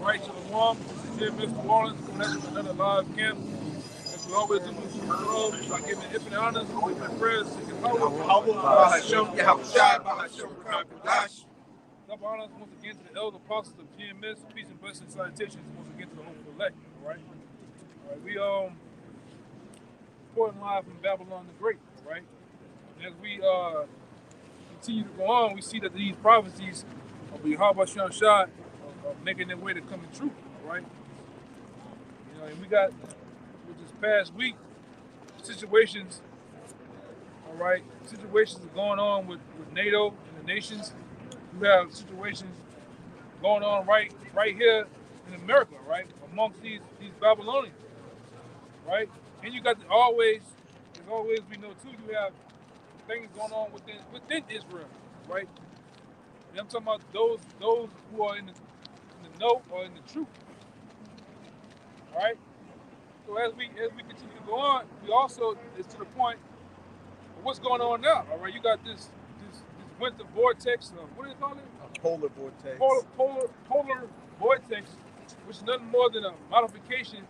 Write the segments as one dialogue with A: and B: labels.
A: right, Shalawam. This is here, Mr. Wallace, coming at another live camp. As we always do, we do love by giving infinite honors, infinite prayers, seeking YAHAWAH,
B: bahasham, YAHAWASHI, bahasham, bahasham.
A: double honors once again to the elder apostles of GMS, peace and blessings, salutations once again to the hopeful elect. All right, we reporting live from Babylon the Great. All right, and as we continue to go on, we see that these prophecies of YAHAWASHI are making their way to coming true. All right, you know, and we got with this past week situations. All right, situations are going on with NATO and the nations. We have situations going on right here in America, right, amongst these Babylonians, right? And you got as always we know too, you have things going on within Israel, right? And I'm talking about those who are in the know or in the truth, all right? So as we continue to go on, we also is to the point of what's going on now, all right? You got this winter vortex, what do they call it?
B: A polar vortex.
A: Polar vortex, which is nothing more than a modification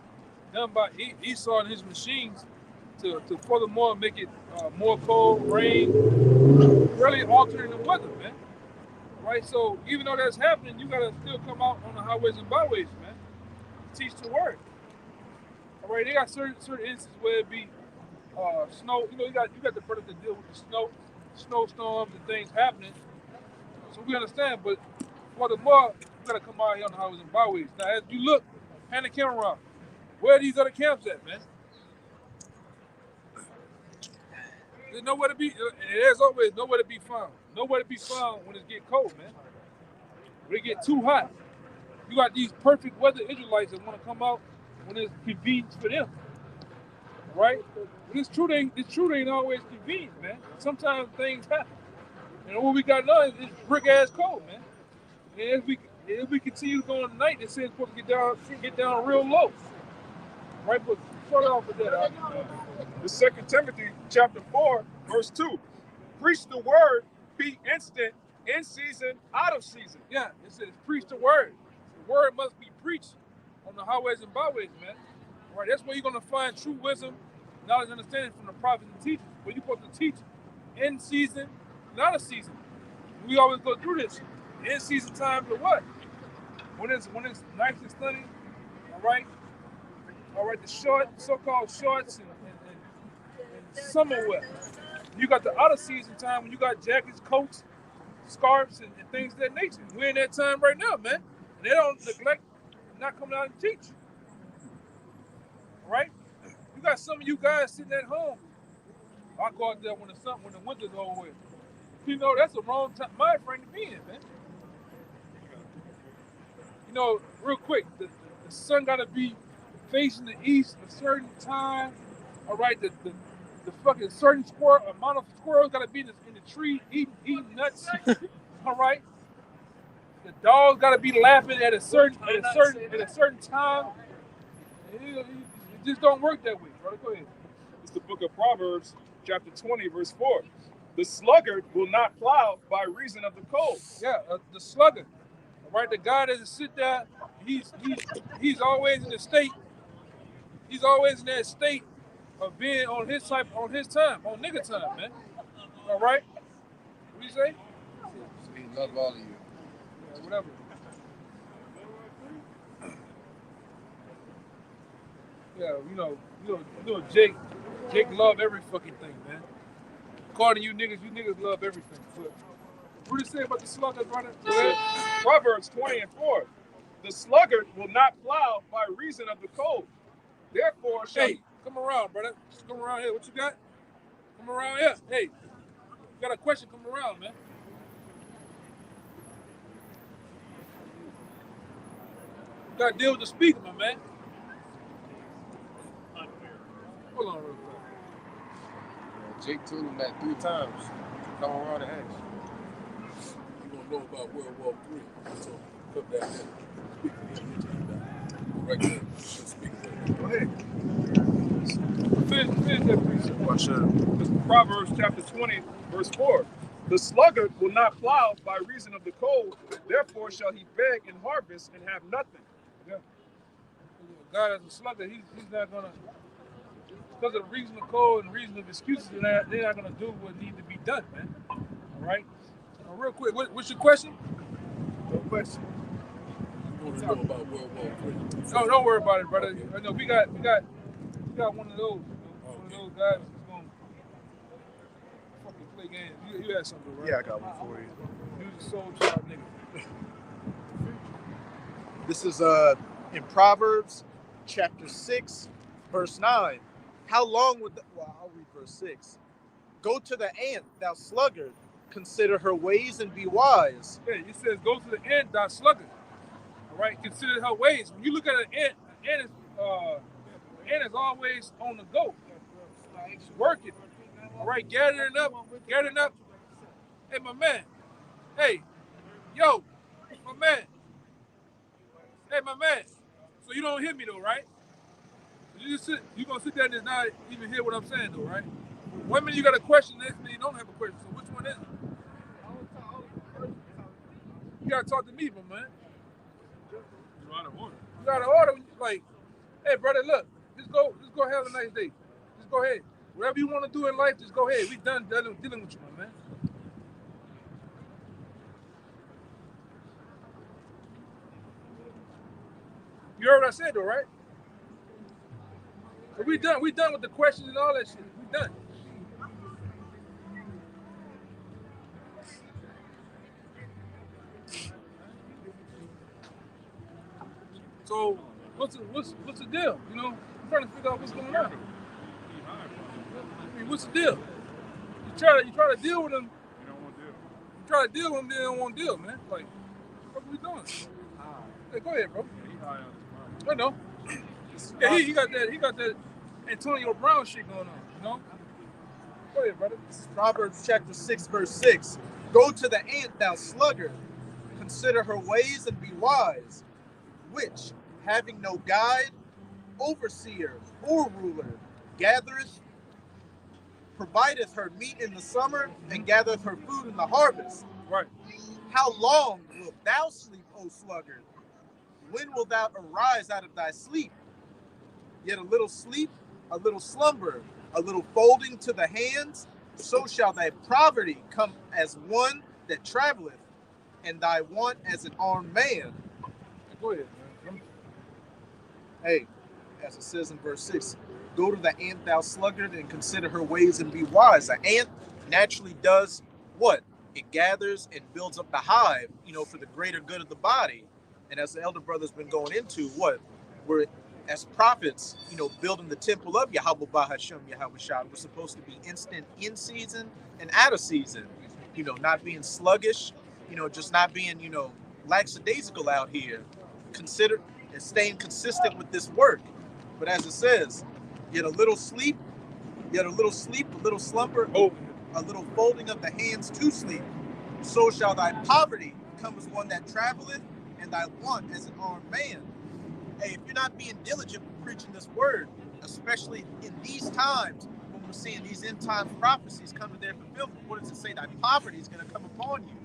A: done by Esau and his machines to furthermore make it more cold, rain, really altering the weather, man. Right? So even though that's happening, you gotta still come out on the highways and byways, man. Teach the word. All right, they got certain instances where it be snow. You know, you got the brothers that deal with the snowstorms and things happening. So we understand, but furthermore, you gotta come out here on the highways and byways. Now, as you look, hand the camera around. Where are these other camps at, man? There's nowhere to be. There's always nowhere to be found. Nowhere to be found when it get cold, man. When it get too hot, you got these perfect weather Israelites that want to come out when it's convenient for them, right? But it's true. They ain't always convenient, man. Sometimes things happen. And what we got now is brick ass cold, man. And as we continue to go on tonight, they say it's supposed to get down real low, right? But start off with that.
C: The 2 Timothy chapter 4, verse 2. Preach the word, be instant, in season, out of season.
A: Yeah, it says preach the word. The word must be preached on the highways and byways, man. All right, that's where you're gonna find true wisdom, knowledge, and understanding from the prophets and teachers. Where you're supposed to teach in season, not a season. We always go through this. In season time to what? When it's nice and sunny, all right, the so-called shorts and summer wear. You got the out of season time when you got jackets, coats, scarves, and things of that nature. We're in that time right now, man. And they don't neglect not coming out and teach. All right? You got some of you guys sitting at home. I go out there when the winter's over with. You know, that's the wrong time, mind frame to be in, man. You know, real quick, the sun got to be facing the east a certain time. All right, the fucking certain amount of squirrels got to be in the tree eating nuts. All right, the dogs got to be laughing at a certain time. It just don't work that way, brother. Go ahead.
C: It's the book of Proverbs, chapter 20, verse 4. The sluggard will not plow by reason of the cold.
A: Yeah, the sluggard. All right, the guy that sit there, he's always in the state. He's always in that state of being on his time, on nigga time, man. All right? What do you say?
B: We love all of you.
A: Yeah, whatever. Yeah, you know, Jake love every fucking thing, man. According to you niggas love everything. But what do you say about the sluggard, brother?
C: Proverbs 20 and 4. The sluggard will not plow by reason of the cold. Therefore,
A: hey, come around, brother. Just come around here. What you got? Come around here. Hey, you got a question? Come around, man. You got to deal with the speaker, my man. Hold on real quick.
B: Jake told him that 3 times. Come around and ask.
D: You don't know about World War III, so come back there. Right there.
C: Go ahead.
A: Finish that precept.
C: Watch out. Proverbs chapter 20, verse 4. The sluggard will not plow by reason of the cold, therefore shall he beg and harvest and have nothing.
A: Yeah. A guy that's a slugger, he's not gonna, because of the reasonable code and reasonable excuses, they're not gonna do what needs to be done, man. All right. Real quick, what's your question?
C: No question.
D: You want to know about World War III?
A: No, don't worry about it, brother. I know we got one of those, one of those guys that's gonna fucking play games. You had something, right?
E: Yeah, I got one for you.
A: Use the soul child nigga.
E: This is in Proverbs chapter 6, verse 9. How long would I'll read verse 6. Go to the ant, thou sluggard, consider her ways and be wise.
A: Yeah, it says go to the ant, thou sluggard. All right, consider her ways. When you look at an ant is always on the go, working. All right, gathering up. Hey, my man. Hey, yo, my man. Hey, my man. So you don't hear me though, right? You gonna sit there and just not even hear what I'm saying though, right? One minute you got a question, next minute you don't have a question. So which one is it? You gotta talk to me, my man.
C: You're out of order.
A: You gotta order, like, hey, brother, look, just go have a nice day. Just go ahead. Whatever you want to do in life, just go ahead. We done dealing with you, my man. You heard what I said, though, right? So we done with the questions and all that shit. We done. So what's the deal? You know, I'm trying to figure out what's going on. I mean, what's the deal? You try to deal with them.
C: You don't want to deal.
A: You try to deal with them, they don't want to deal, man. Like, what are we doing? Hey, go ahead, bro.
C: He high on his mind.
A: I know. Yeah, he got that Antonio Brown shit going on, you know? Go ahead, brother.
E: This is Proverbs chapter 6, verse 6. Go to the ant, thou sluggard, consider her ways and be wise, which, having no guide, overseer, or ruler, gathereth, provideth her meat in the summer, and gathereth her food in the harvest.
A: Right.
E: How long wilt thou sleep, O sluggard? When wilt thou arise out of thy sleep? Yet a little sleep, a little slumber, a little folding to the hands, so shall thy poverty come as one that traveleth, and thy want as an armed man.
A: Go ahead, man.
E: Hey, as it says in verse 6, go to the ant, thou sluggard, and consider her ways and be wise. An ant naturally does what? It gathers and builds up the hive, for the greater good of the body. And as the elder brother's been going into, what? We're, as prophets, building the temple of YAHAWAH, bahasham, YAHAWASHI. We're supposed to be instant in season and out of season. Not being sluggish, just not being, lackadaisical out here. Consider and staying consistent with this work. But as it says, yet a little sleep, a little slumber, a little folding of the hands to sleep. So shall thy poverty come as one that traveleth, and thy want as an armed man. Hey, if you're not being diligent with preaching this word, especially in these times when we're seeing these end times prophecies come to their fulfillment, what does it say? Thy poverty is going to come upon you.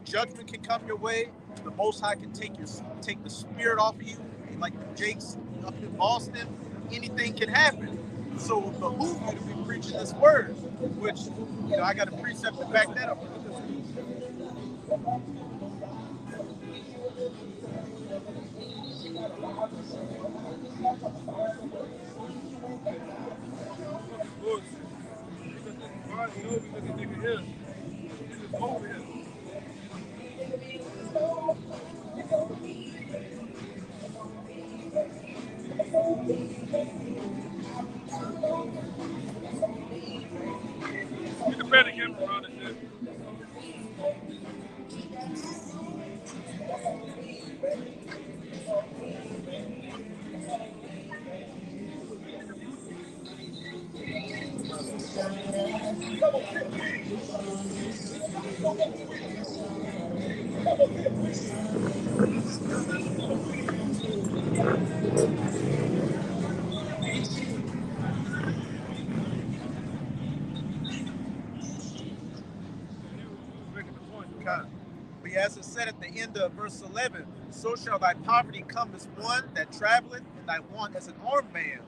E: Judgment can come your way. The Most High can take the spirit off of you, like the Jakes up in Boston. Anything can happen. So it behooves you to be preaching this word, which I got a precept to back that up.
C: You can bet again around the shit.
E: But as it said the end of verse 11, so shall thy poverty come as one that traveleth, and thy want as an armed man.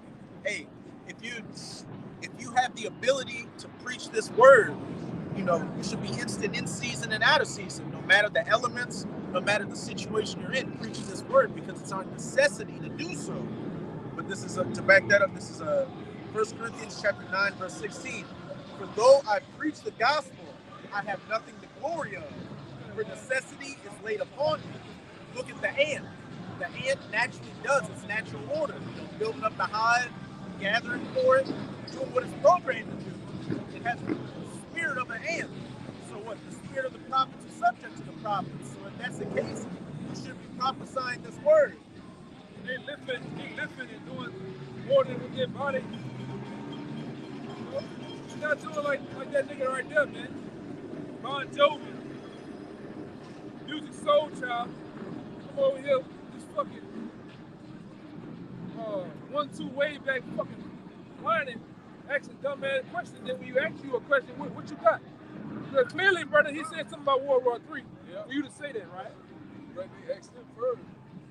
E: Hey, if you have the ability to preach this word, you should be instant in season and out of season, no matter the elements, no matter the situation you're in, preaching this word, because it's our necessity to do so. But this is to back that up. This is 1 Corinthians chapter 9, verse 16. For though I preach the gospel, I have nothing to glory of. For necessity is laid upon me. Look at the ant. The ant naturally does its natural order. Building up the hive, gathering for it, doing what it's programmed to do. It has the spirit of an ant. So what? The spirit of the prophets is subject to the prophets. So if that's the case, you should be prophesying this word.
A: They lifting and doing more than with their body. You're not doing like that nigga right there, man. Bon Jovi. Music Soul Child. Come over here, this fucking 1-2 way back fucking whining, asking dumbass questions. Then when you ask you a question, what you got? Clearly, brother, he said something about World War III. Yeah. For you to say that, right?
D: Right, they asked him first.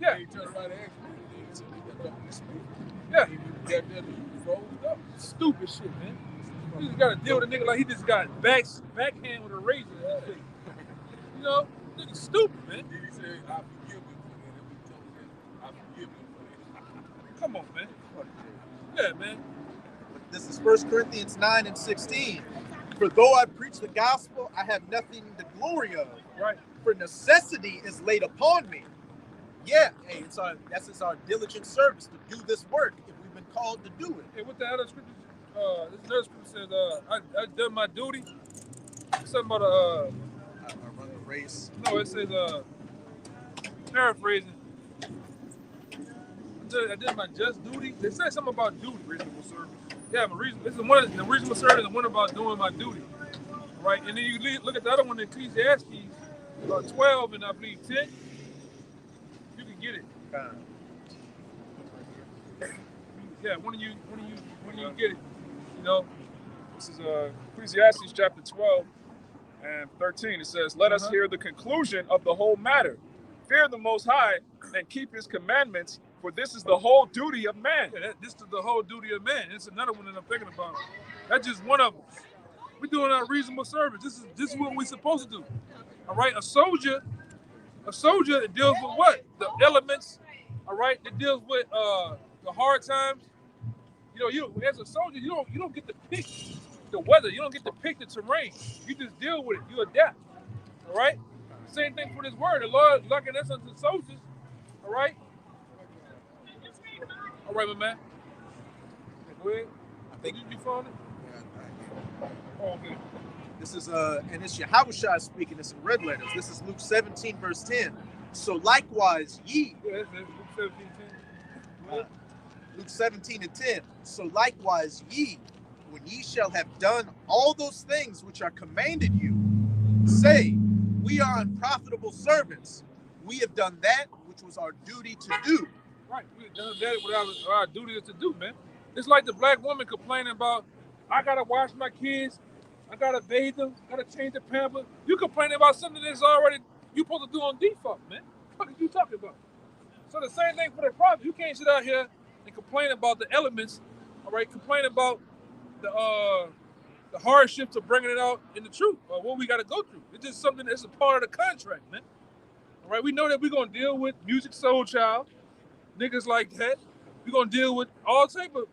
A: Yeah.
D: He turned around and asked me, and he said, "You got nothing to speak."
A: Yeah.
D: He got there, he froze up.
A: Stupid shit, man. You just gotta deal with a nigga like he just got backhand with a razor. Nigga stupid, man.
D: Then he said, "I forgive him for that." And we told him, "I forgive him for that."
A: Come on, man. Yeah, man.
E: This is 1 Corinthians 9 and 16. For though I preach the gospel, I have nothing to glory of.
A: Right.
E: For necessity is laid upon me. Yeah, hey, that's our diligent service to do this work if we've been called to do it.
A: Hey, what the other scripture? This another scripture says, I done my duty. Something about
E: I run the race.
A: No, it says paraphrasing. I did my just duty. They said something about duty, reasonable service. Yeah, but this is the reasonable service, and the one about doing my duty, right? And then you look at the other one, Ecclesiastes 12 and I believe 10. You can get it. Yeah, when you get it,
C: This is Ecclesiastes chapter 12 and 13. It says, "Let us hear the conclusion of the whole matter. Fear the Most High and keep His commandments, for this is the whole duty of man."
A: Yeah, this is the whole duty of man. It's another one that I'm thinking about. That's just one of them. We're doing our reasonable service. This is what we're supposed to do. All right, a soldier deals with what? The elements. All right, it deals with the hard times. You as a soldier, you don't get to pick the weather. You don't get to pick the terrain. You just deal with it. You adapt. All right. Same thing for this word. The Lord looking us unto soldiers. All right. All right, my man. Go ahead. I think you found it. Oh, okay.
E: This is and it's YAHAWASHI speaking. It's in red letters. This is Luke 17 verse 10. So likewise ye.
A: Yeah, that's Luke 17, 10.
E: Luke 17 and 10. So likewise ye, when ye shall have done all those things which are commanded you, say, we are unprofitable servants. We have done that which was our duty to do.
A: Right, we have done that what our duty is to do, man. It's like the black woman complaining about, I gotta wash my kids, I gotta bathe them, gotta change the pamper. You complaining about something that's already you supposed to do on default, man. What are you talking about? So the same thing for the prophet. You can't sit out here and complain about the elements, all right? Complain about the hardships of bringing it out in the truth, or what we got to go through. It's just something that's a part of the contract, man. All right, we know that we're gonna deal with music soul child, niggas like that. We're gonna deal with all type of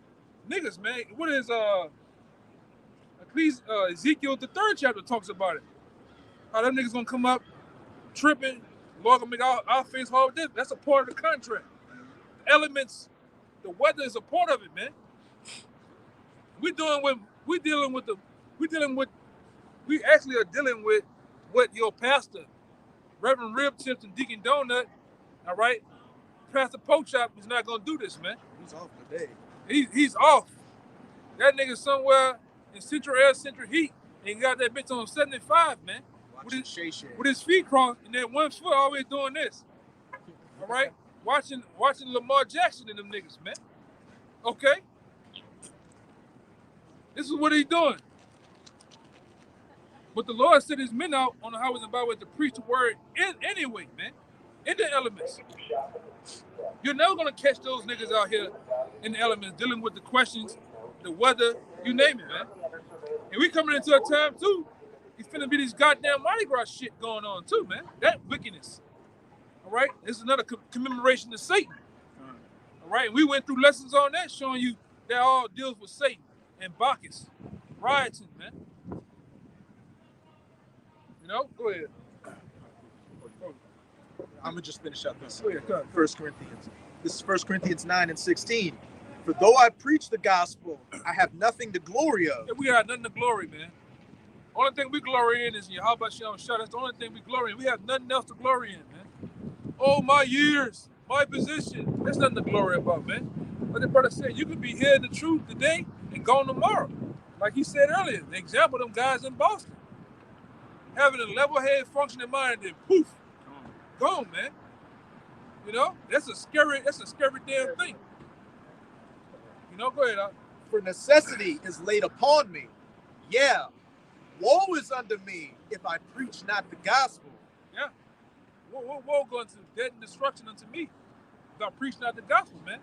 A: niggas, man. What is Ezekiel the 3rd chapter talks about it? How them niggas gonna come up tripping, Lord gonna make our face hard with this. That's a part of the contract. The elements, the weather is a part of it, man. We actually are dealing with what your pastor, Reverend Rib Tips and Deacon Donut, all right? Pastor Pochop is not gonna do this, man.
E: He's off today.
A: He's off. That nigga somewhere in Central Air, Central Heat, and he got that bitch on 75, man. With his feet crossed and then one foot always doing this. All right? Watching Lamar Jackson and them niggas, man. Okay? This is what he's doing. But the Lord set his men out on the highways and byways to preach the word anyway, man. In the elements. You're never gonna catch those niggas out here in the elements dealing with the questions, the weather, you name it, man. And we coming into a time too. It's finna be this goddamn Mardi Gras shit going on too, man. That wickedness. All right, this is another commemoration of Satan. All right, and we went through lessons on that, showing you that all deals with Satan and Bacchus, rioting, man. You know, go ahead.
E: I'm gonna just finish out this.
A: Go ahead, go.
E: 1 Corinthians. This is 1 Corinthians 9:16. For though I preach the gospel, I have nothing to glory of.
A: Yeah, we got nothing to glory, man. Only thing we glory in is YAHAWASHI. That's the only thing we glory in. We have nothing else to glory in, man. Oh, my years, my position. There's nothing to glory about, man. But the brother said, you could be hearing the truth today and gone tomorrow. Like he said earlier, the example of them guys in Boston. Having a level-headed, functioning mind, and poof, gone, man. You know, that's a scary damn thing. You know, go ahead, Al.
E: For necessity is laid upon me. Yeah, woe is unto me if I preach not the gospel.
A: Yeah. Woe going to death and destruction unto me if I preach not the gospel, man.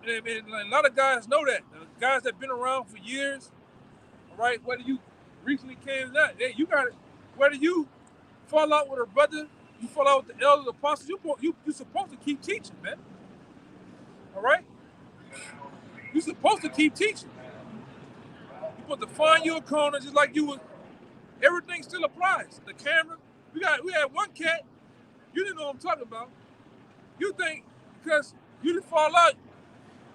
A: And a lot of guys know that. The guys that have been around for years, all right, whether you recently came that, hey, you got it. Whether you fall out with a brother, you fall out with the elders, apostles, you're supposed to keep teaching, man. All right? You're supposed to keep teaching. You're supposed to find your corner just like you would. Everything still applies. The camera, we had one cat, you didn't know what I'm talking about. You think because you didn't fall out,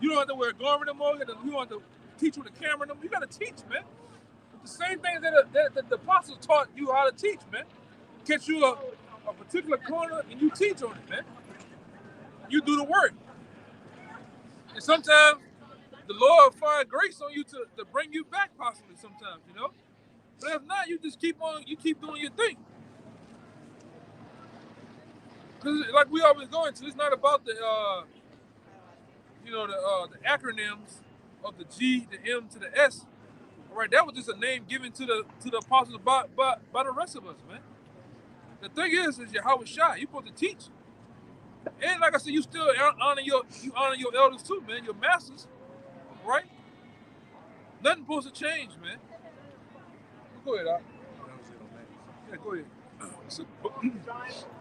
A: you don't have to wear a garment anymore, you don't have to teach with a camera anymore. You got to teach, man. The same thing that the apostles taught you how to teach, man. Catch you a particular corner and you teach on it, man. You do the work. And sometimes the Lord will find grace on you to bring you back possibly sometimes, you know? But if not, you just keep doing your thing. Because like we always go into, it's not about the the acronyms of the G, the M to the S. All right, that was just a name given to the apostles by the rest of us, man. The thing is YAHAWASHI, you're supposed to teach. And like I said, you still honor your elders too, man, your masters, right? Nothing supposed to change, man. Go ahead, Al. Yeah, go ahead.
C: So,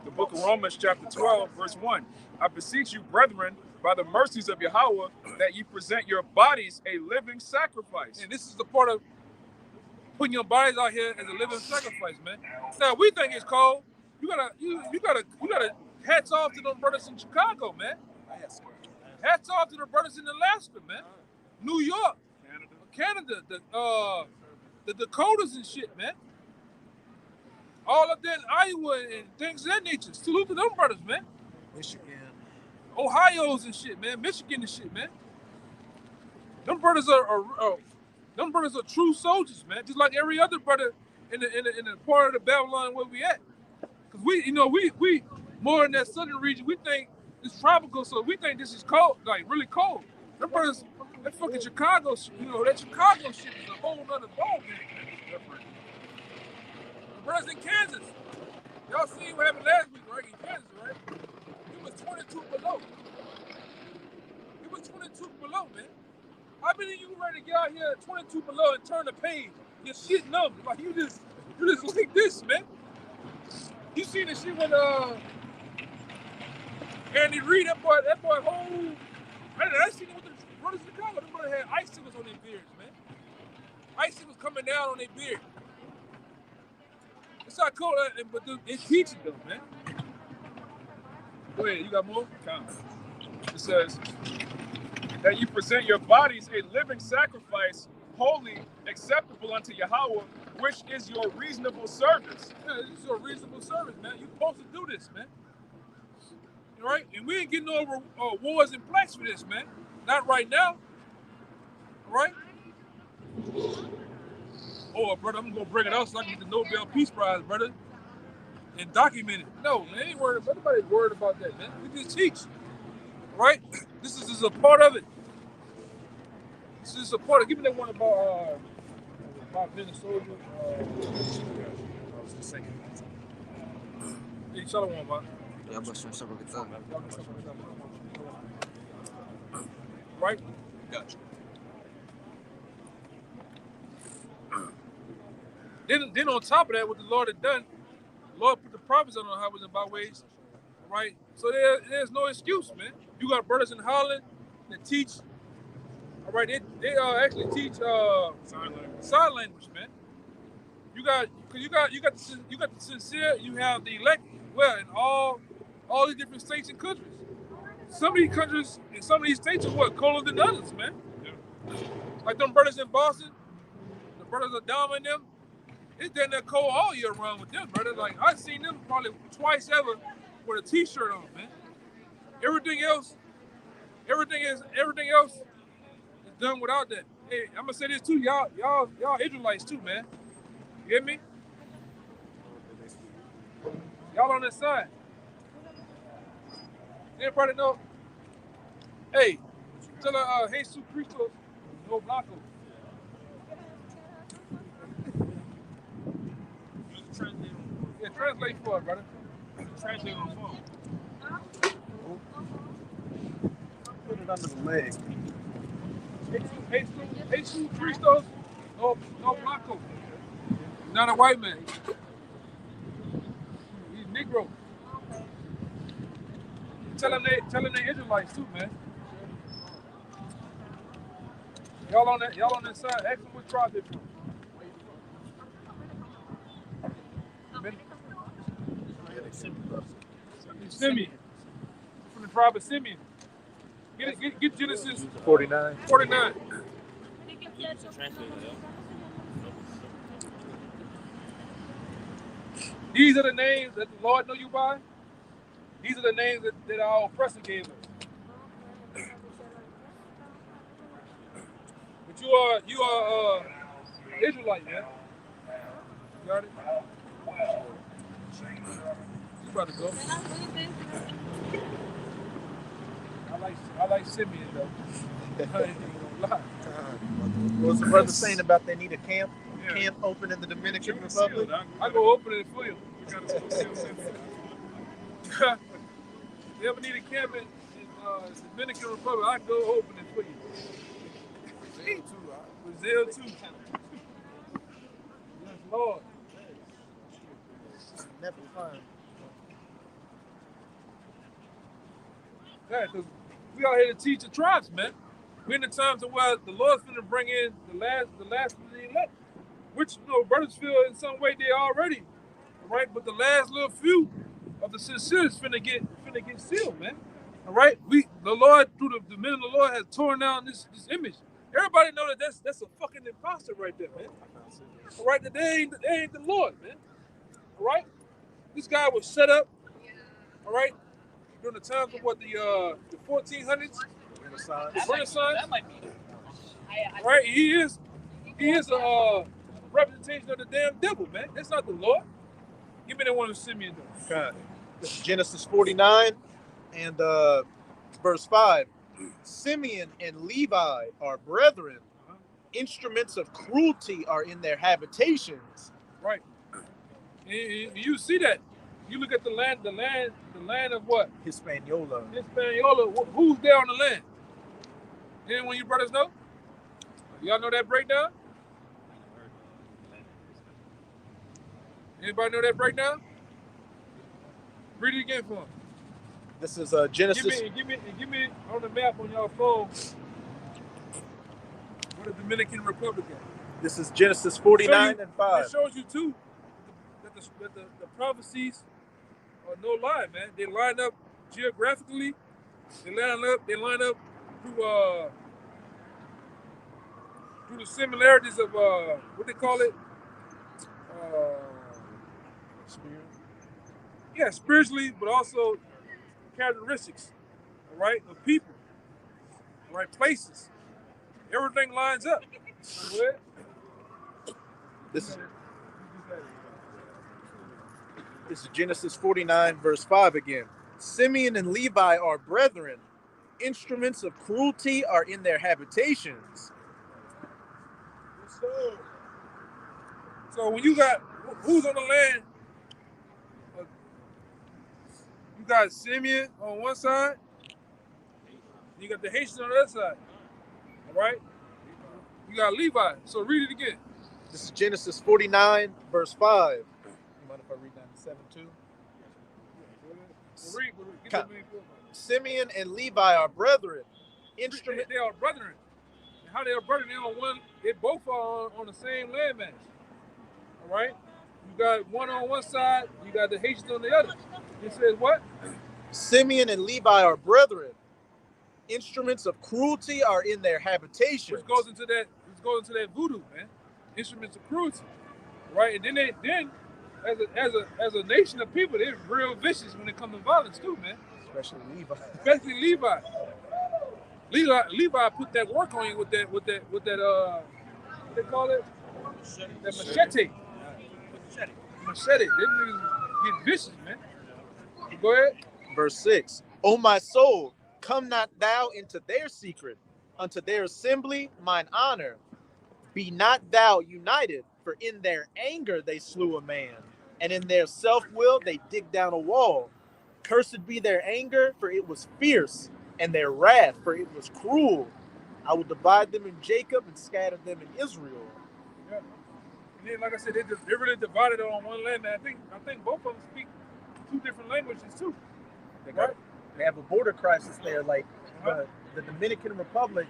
C: the book of Romans, chapter 12, verse 1. I beseech you, brethren, by the mercies of Yahweh, that ye present your bodies a living sacrifice.
A: And this is the part of putting your bodies out here as a living sacrifice, man. Now we think it's cold. You gotta hats off to them brothers in Chicago, man. Hats off to the brothers in Alaska, man. New York, Canada, the Dakotas and shit, man. All up there in Iowa and things of that nature. Salute to them brothers, man.
E: Michigan.
A: Ohio's and shit, man. Michigan and shit, man. Them brothers are true soldiers, man. Just like every other brother in the part of the Babylon where we at. Cause we more in that southern region. We think it's tropical, so we think this is cold, like really cold. Them brothers, that fucking Chicago, that Chicago shit is a whole nother ball game. The brothers in Kansas, y'all seen what happened last week, right? In Kansas, right? It was 22 below. It was 22 below, man. How many of you ready to get out here at 22 below and turn the page? Your shit numb. Like you just like this, man. You seen the shit when Andy Reid, that boy whole. I seen it with the brothers in Chicago. Them brothers had icicles on their beards, man. Icicles coming down on their beard. It's not cool, but it's teaching them, man. Go ahead, you got more?
C: It says that you present your bodies a living sacrifice, holy, acceptable unto Yahweh, which is your reasonable service.
A: Yeah, this is your reasonable service, man. You're supposed to do this, man. All right? And we ain't getting over wars and plaques for this, man. Not right now. All right? Oh, brother, I'm going to bring it out so I can get the Nobel Peace Prize, brother, and document it. No, man, ain't worried about nobody's worried about that, man. We just teach. All right? This is a part of it. This is a part of it. Give me that one about 5 Minnesota. Hey, Shalawam, man.
F: Yeah, but some stuff like that.
A: Right?
E: Gotcha.
A: Then on top of that, what the Lord had done, the Lord put the prophets on the highways and byways, right? So there's no excuse, man. You got brothers in Holland that teach, all right? They actually teach sign language, man. You got the sincere, you have the elect. Well, in all these different states and countries. Some of these countries and some of these states are what colder than others, man. Yeah. Like them brothers in Boston, the brothers are down in them. It's down there cold all year round with them, brother. Like I've seen them probably twice ever with a t-shirt on, man. Everything else is done without that. Hey, I'm gonna say this too, y'all Israelites too, man. You get me? Y'all on this side. Anybody know? Hey, tell her Jesus Cristo no blanco. Yeah, translate for it, brother. Translate on the phone.
E: Put it under the leg.
A: Jesus Cristo no blanco. Not a white man. He's Negro. Tell them they Israelites too, man. Y'all on that side. Ask them what tribe they're from. Simeon. From the tribe of Simeon. Get Genesis
E: 49.
A: 49. These are the names that the Lord know you by. These are the names that our oppressor gave us. But you are Israelite, man. You got it? You about to go. I like Simeon though. I ain't gonna lie.
E: What's the brother saying about they need a camp? Yeah. Camp open in the Dominican Republic?
A: I go open it for you. You ever need a camp in Dominican Republic, I go open it for you. Brazil too. Yes, Lord.
E: Never fine.
A: Yeah, because we out here to teach the tribes, man. We're in the times of where the Lord's going to bring in the last of the elect, which, brothers feel in some way they already, right? But the last little few of the sincere is finna get sealed, man. All right, the Lord through the men of the Lord has torn down this image. Everybody know that that's a fucking imposter right there, man. All right, that they ain't the Lord, man. All right, this guy was set up. All right, during the times of what the 1400s, Renaissance. That might be. Right, he is a representation of the damn devil, man. That's not the Lord. Give me that one of Simeon though.
E: Okay. This is Genesis 49 and verse 5. Simeon and Levi are brethren. Instruments of cruelty are in their habitations.
A: Right. You see that. You look at the land of what?
E: Hispaniola.
A: Who's there on the land? Anyone you brothers know? Y'all know that breakdown? Anybody know that breakdown? Read it again for him.
E: This is Genesis.
A: Give me on the map on your phone where the Dominican Republic is.
E: This is Genesis 49 and 5.
A: It shows you too that the prophecies are no lie, man. They line up geographically. They line up through the similarities of what they call it. Yeah, spiritually, but also characteristics, all right, of people, all right, places. Everything lines up.
E: This is Genesis 49, verse 5 again. Simeon and Levi are brethren. Instruments of cruelty are in their habitations.
A: So when you got who's on the land, you got Simeon on one side, you got the Haitians on the other side. All right? You got Levi. So read it again.
E: This is Genesis 49, verse 5. You mind if I read down to 7 too?
A: Read. Get that man going.
E: Simeon and Levi are brethren. Instrument.
A: They are brethren. And how they are brethren? They on one. They both are on the same landmass. All right. You got one on one side. You got the Haitians on the other. It says what?
E: Simeon and Levi are brethren. Instruments of cruelty are in their habitation.
A: Which goes into that. Which goes into that voodoo, man. Instruments of cruelty, right? And then as a nation of people, they're real vicious when it comes to violence too, man.
E: Especially Levi.
A: Especially Levi. Levi put that work on you with that what they call it? That machete. Machete. Them niggas get vicious, man. Go ahead.
E: Verse 6. O my soul, come not thou into their secret, unto their assembly mine honor. Be not thou united, for in their anger they slew a man, and in their self-will they digged down a wall. Cursed be their anger, for it was fierce, and their wrath, for it was cruel. I will divide them in Jacob and scatter them in Israel.
A: Yeah. And then, like I said, they really divided it on one land. And I think both of them speak two different languages too.
E: They have a border crisis there, like the Dominican Republic.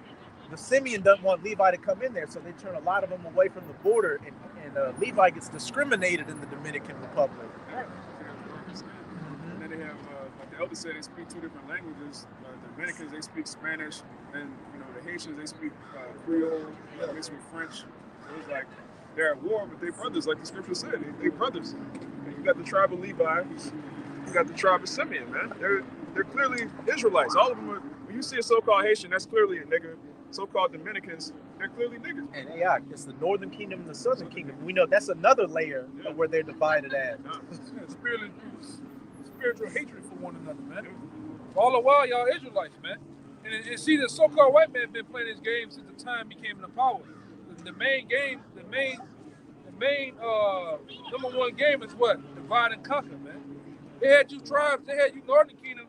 E: The Simeon doesn't want Levi to come in there, so they turn a lot of them away from the border, and Levi gets discriminated in the Dominican Republic.
C: And then they have, like the elders said, they speak two different languages. The Dominicans, they speak Spanish, and the Haitians, they speak Creole, they speak French. So it's like they're at war, but they're brothers, like the scripture said. They're brothers. And you got the tribe of Levi, you got the tribe of Simeon, man. They're clearly Israelites. All of them are. When you see a so-called Haitian, that's clearly a nigga. So-called Dominicans, they're clearly niggas.
E: And it's the northern kingdom and the southern kingdom. We know that's another layer of where they're divided at.
A: Spiritual hatred for one another, man. All the while, y'all Israelites, man. And see, the so-called white man been playing this game since the time he came into power. The main number one game is what? Divide and conquer, man. They had you tribes, they had you northern kingdom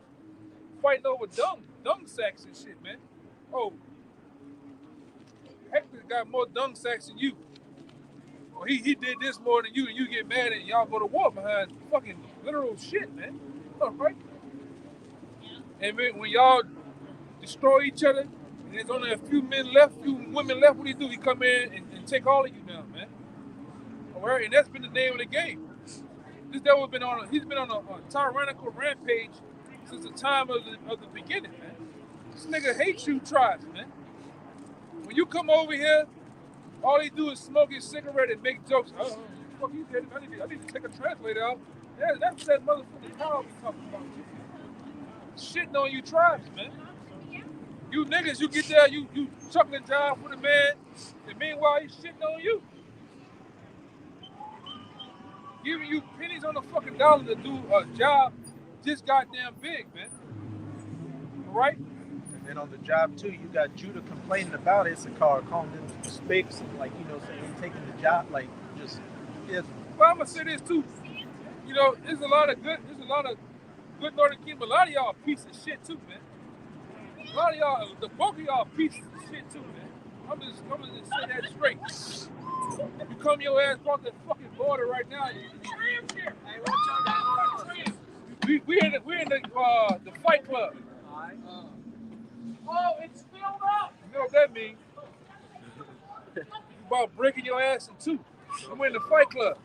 A: fighting over dung sacks and shit, man. Oh, Hector got more dung sacks than you. Or he did this more than you, and you get mad and y'all go to war behind fucking literal shit, man. All right? And when y'all destroy each other, and there's only a few men left, few women left, what do? He come in and take all of you now, man. All right? And that's been the name of the game. This devil he's been on a tyrannical rampage since the time of the beginning, man. This nigga hates you tribes, man. When you come over here, all he do is smoke his cigarette and make jokes. Oh, fuck you did. I need to take a translator out. Yeah, that's what that motherfucking power we talking about. Shitting on you tribes, man. You niggas, you get there, you chuckling jive for the man, and meanwhile he's shitting on you. Giving you pennies on the fucking dollar to do a job this goddamn big, man. All right?
E: And then on the job too, you got Judah complaining about it. Issachar calling them spics, and saying taking the job,
A: Well, I'm gonna say this too. There's a lot of good Northern Kingdom. A lot of y'all pieces of shit too, man. A lot of y'all, the bulk of y'all pieces of shit too, man. I'm just say that straight. You come your ass across that fucking border right now. We're in the Fight Club. Oh, it's filled up. You know what that means? About breaking your ass in two. We're in the Fight Club.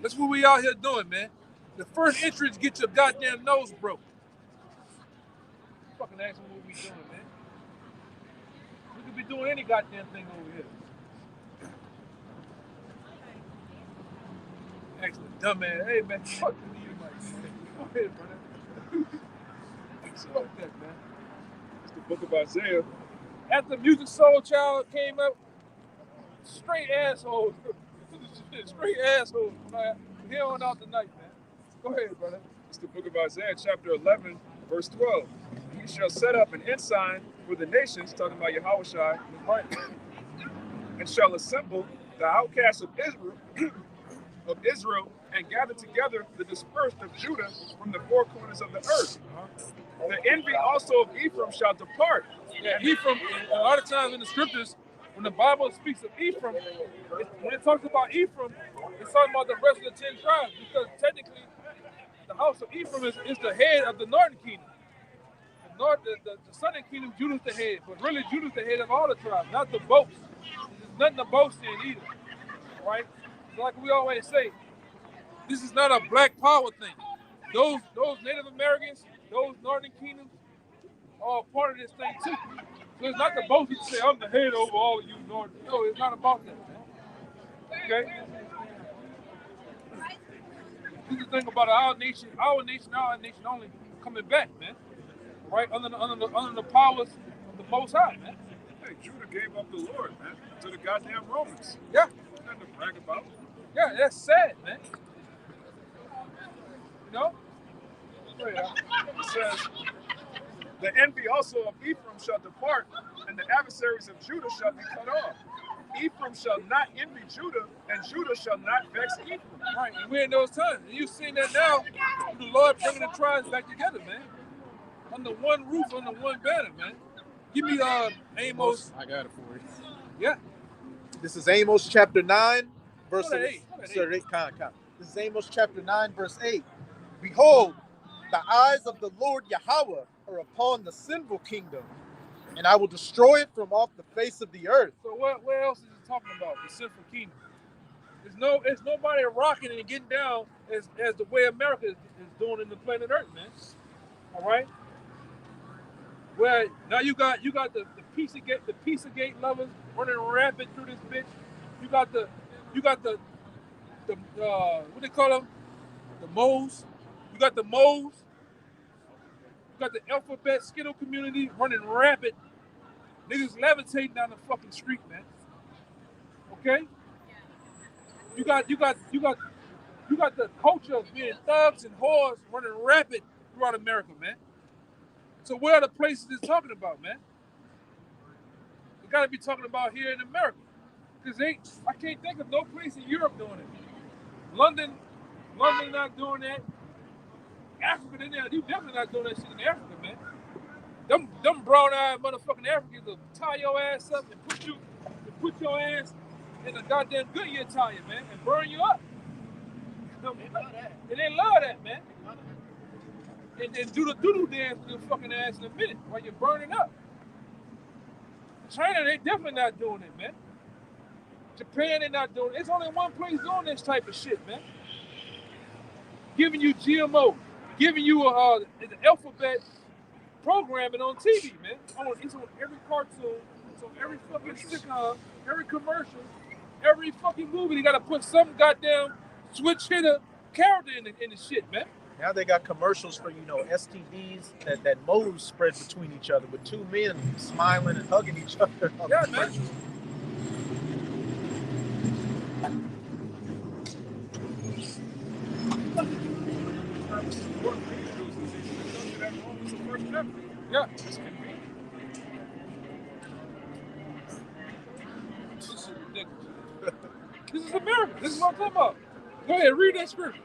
A: That's what we out here doing, man. The first entrance get your goddamn nose broke. Fucking ask me what we doing, man. We could be doing any goddamn thing over here. Ask the dumb man, hey man, fuck you, man. Go ahead, brother. Fuck that, man.
C: It's the book of Isaiah.
A: After Music Soul Child came up, straight assholes. Straight assholes. Here on out tonight, man. Go ahead, brother.
C: It's the book of Isaiah, chapter 11, verse 12. He shall set up an ensign for the nations, talking about YAHAWASHI, and shall assemble the outcasts of Israel of Israel and gather together the dispersed of Judah from the four corners of the earth. The envy also of Ephraim shall depart.
A: Yeah, Ephraim, a lot of times in the scriptures, when the Bible speaks of Ephraim, when it talks about Ephraim, it's talking about the rest of the 10 tribes, because technically the house of Ephraim is the head of the northern kingdom. The southern kingdom, Judah's the head, but really Judah's the head of all the tribes, not the boast. There's nothing to boast in either, right? So like we always say, this is not a black power thing. Those Native Americans, those northern kingdoms, are part of this thing too. So it's not the boast to say, I'm the head over all of you northern. No, it's not about that, man. Okay? This is the thing about our nation only coming back, man. Right? Under the powers of the Most High, man.
C: Hey, Judah gave up the Lord, man, to the goddamn Romans.
A: Yeah.
C: Nothing to brag about.
A: Yeah, that's sad, man. You know?
C: It says, the envy also of Ephraim shall depart, and the adversaries of Judah shall be cut off. Ephraim shall not envy Judah, and Judah shall not vex Ephraim.
A: Right, and we're in those times. And you've seen that now, the Lord bringing the tribes back together, man. Under one roof, under one banner, man. Give me Amos.
B: I got it for you.
A: Yeah.
E: This is Amos chapter 9, verse 8.
A: 8.
E: This is Amos chapter 9, verse 8. Behold, the eyes of the Lord Yahawah are upon the sinful kingdom, and I will destroy it from off the face of the earth.
A: So what else is he talking about? The sinful kingdom. There's nobody rocking and getting down as the way America is doing in the planet Earth, man. All right. Where now you got the Pizzagate lovers running rampant through this bitch. You got the what they call them? The moles. You got the moles. You got the alphabet skittle community running rampant. Niggas levitating down the fucking street, man. Okay? You got the culture of being thugs and whores running rampant throughout America, man. So where are the places it's talking about, man? We gotta be talking about here in America. Because I can't think of no place in Europe doing it. London not doing that. Africa, you definitely not doing that shit in Africa, man. Them brown-eyed motherfucking Africans will tie your ass up and put your ass in a goddamn Goodyear tire, man, and burn you up. And they love that, man. And then do the doo-doo dance with your fucking ass in a minute while you're burning up. China, they definitely not doing it, man. Japan, they not doing it. It's only one place doing this type of shit, man. Giving you GMO, giving you the alphabet programming on TV, man. It's on every cartoon, it's on every fucking sitcom, every commercial, every fucking movie. They gotta put some goddamn switch hitter character in the shit, man.
E: Now they got commercials for, STDs that moles spread between each other with two men smiling and hugging each other.
A: Yeah, man. Yeah. This is ridiculous. This is America. This is what I'm talking about. Go ahead, read that scripture.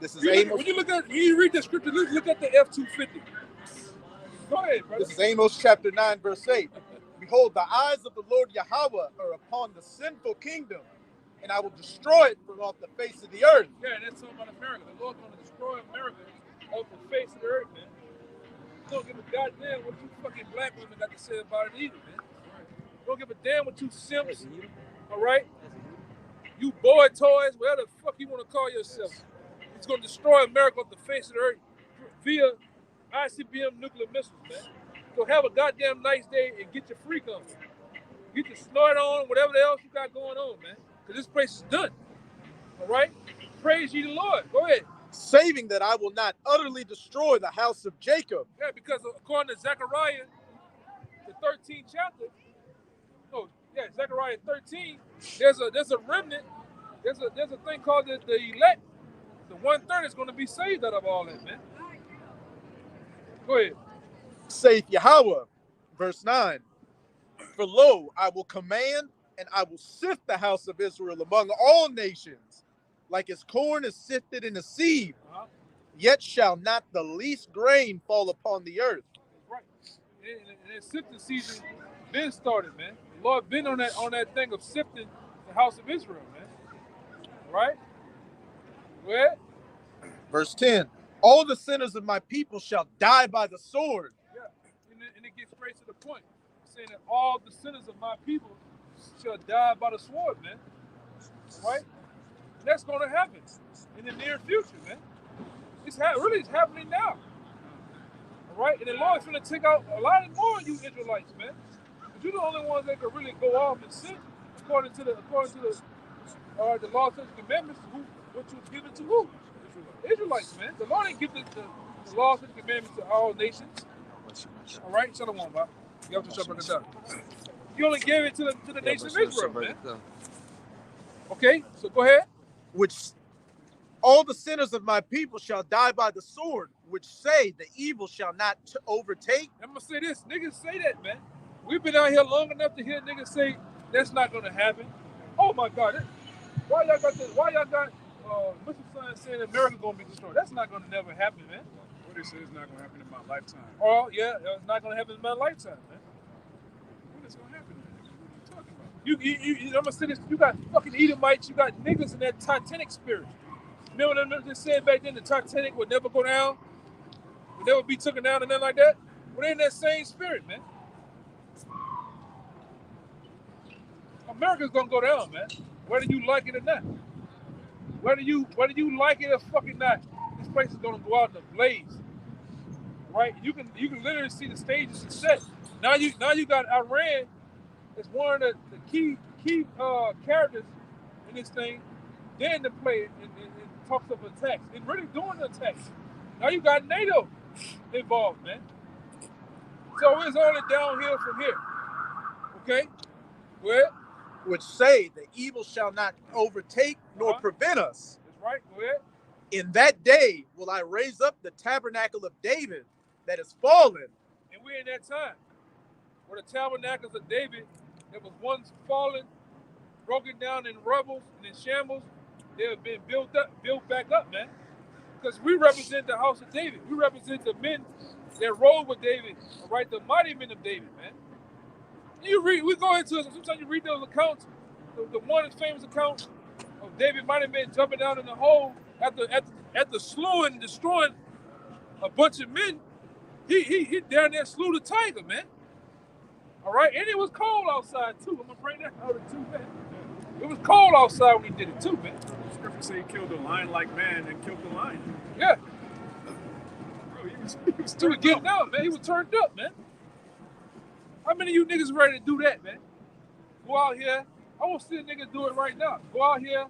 E: This is
A: When
E: Amos.
A: you read that scripture, look at the F-250. Go ahead, brother.
E: This is Amos chapter 9, verse 8. Behold, the eyes of the Lord Yahawah are upon the sinful kingdom, and I will destroy it from off the face of the earth.
A: Yeah, that's talking about America. The Lord's going to destroy America off the face of the earth, man. Don't give a goddamn what you fucking black women got to say about it either, man. Don't give a damn what you simps, all right? You boy toys, whatever the fuck you want to call yourself. It's going to destroy America off the face of the earth via ICBM nuclear missiles, man. So have a goddamn nice day and get your freak on. Get your snort on, whatever else you got going on, man. Because this place is done, all right? Praise ye the Lord. Go ahead.
E: Saving that I will not utterly destroy the house of Jacob.
A: Yeah, because according to Zechariah, the 13th chapter, Zechariah 13, there's a remnant, there's a thing called the elect. The 1/3 is going to be saved out of all that, man. Go ahead.
E: Saith Yahawah, verse 9. For lo, I will command and I will sift the house of Israel among all nations, like as corn is sifted in a sieve. Yet shall not the least grain fall upon the earth.
A: Right. And sifting season been started, man. The Lord been on that thing of sifting the house of Israel, man. Right? Go ahead.
E: Verse 10. All the sinners of my people shall die by the sword.
A: Yeah. And it gets straight to the point. Saying that all the sinners of my people shall die by the sword, man. Right? That's going to happen in the near future, man. It's happening now. All right? And the Lord's going to take out a lot more of you Israelites, man. But you're the only ones that can really go off and sin according to the law, statutes, and commandments. What you was given to who? Israelites, man. The Lord didn't give the laws and commandments to all nations. All right? Shalawam, Bob. You have to shut it down. You only gave it to the nation of Israel, man. Okay, so go ahead.
E: Which all the sinners of my people shall die by the sword, which say the evil shall not overtake.
A: I'm gonna say this, niggas say that, man. We've been out here long enough to hear niggas say that's not gonna happen. Oh my God, why y'all got Mr. Son saying America's gonna be destroyed? That's not gonna never happen, man.
C: What they say is not gonna happen in my lifetime.
A: Oh yeah, it's not gonna happen in my lifetime, man.
C: When is gonna happen? What are you talking about?
A: I'm gonna say this. You got fucking Edomites. You got niggas in that Titanic spirit. Remember them just saying back then the Titanic would never go down, would never be taken down, and nothing like that. Well, they in that same spirit, man. America's gonna go down, man. Whether you like it or not. Whether you like it or fucking not, this place is gonna go out in a blaze. Right? You can literally see the stages set. Now you got Iran as one of the key characters in this thing. Then to play in talks of attacks and really doing the attacks. Now you got NATO involved, man. So it's only downhill from here. Okay? Go ahead.
E: Which say the evil shall not overtake nor prevent us.
A: That's right. Go ahead.
E: In that day will I raise up the tabernacle of David that is fallen.
A: And we're in that time where the tabernacles of David that was once fallen, broken down in rubble and in shambles, they have been built back up, man. Because we represent the house of David. We represent the men that rode with David, all right? The mighty men of David, man. We go into sometimes you read those accounts. The one famous account of David mighty men jumping down in the hole after slewing and destroying a bunch of men. He down there slew the tiger, man. All right, and it was cold outside too. I'm gonna bring that out too, man. It was cold outside when he did it too, man.
C: The scripture say he killed a lion like man and killed the lion.
A: Yeah.
C: Bro, he was
A: Getting out, man. He was turned up, man. How many of you niggas ready to do that, man? Go out here. I want to see a nigga do it right now. Go out here,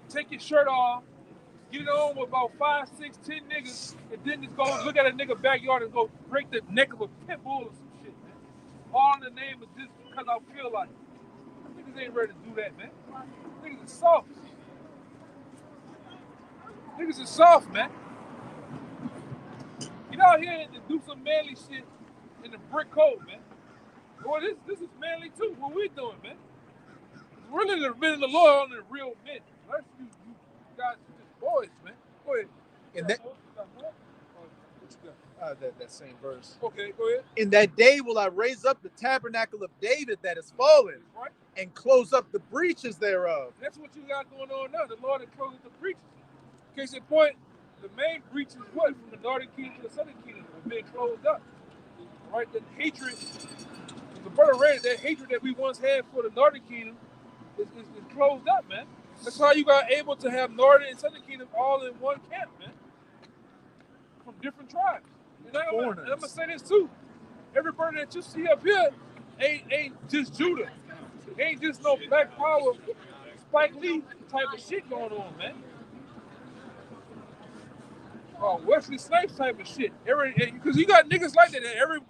A: take your shirt off, get it on with about 5, 6, 10 niggas, and then just go look at a nigga backyard and go break the neck of a pit bull or some shit, man. All in the name of just because I feel like it. Niggas ain't ready to do that, man. Niggas are soft. Niggas are soft, man. Get out here and do some manly shit in the brick code, man. Boy, this is manly too. What we doing, man? It's really the men of the Lord on the real men. That's you guys, just boys, man. Go ahead.
E: In that same verse.
A: Okay, go ahead.
E: In that day will I raise up the tabernacle of David that is fallen,
A: right,
E: and close up the breaches thereof.
A: That's what you got going on now. The Lord has closed the breaches. Case in point, the main breach is what? From the northern kingdom to the southern kingdom have been closed up. Right? The hatred, the brother read, that hatred that we once had for the northern kingdom is closed up, man. That's how you got able to have northern and southern kingdom all in one camp, man. From different tribes. And I'm gonna say this too. Everybody that you see up here ain't just Judah. Ain't just no Black Power, Spike Lee type of shit going on, man. Wesley Snipes type of shit. Because you got niggas like that.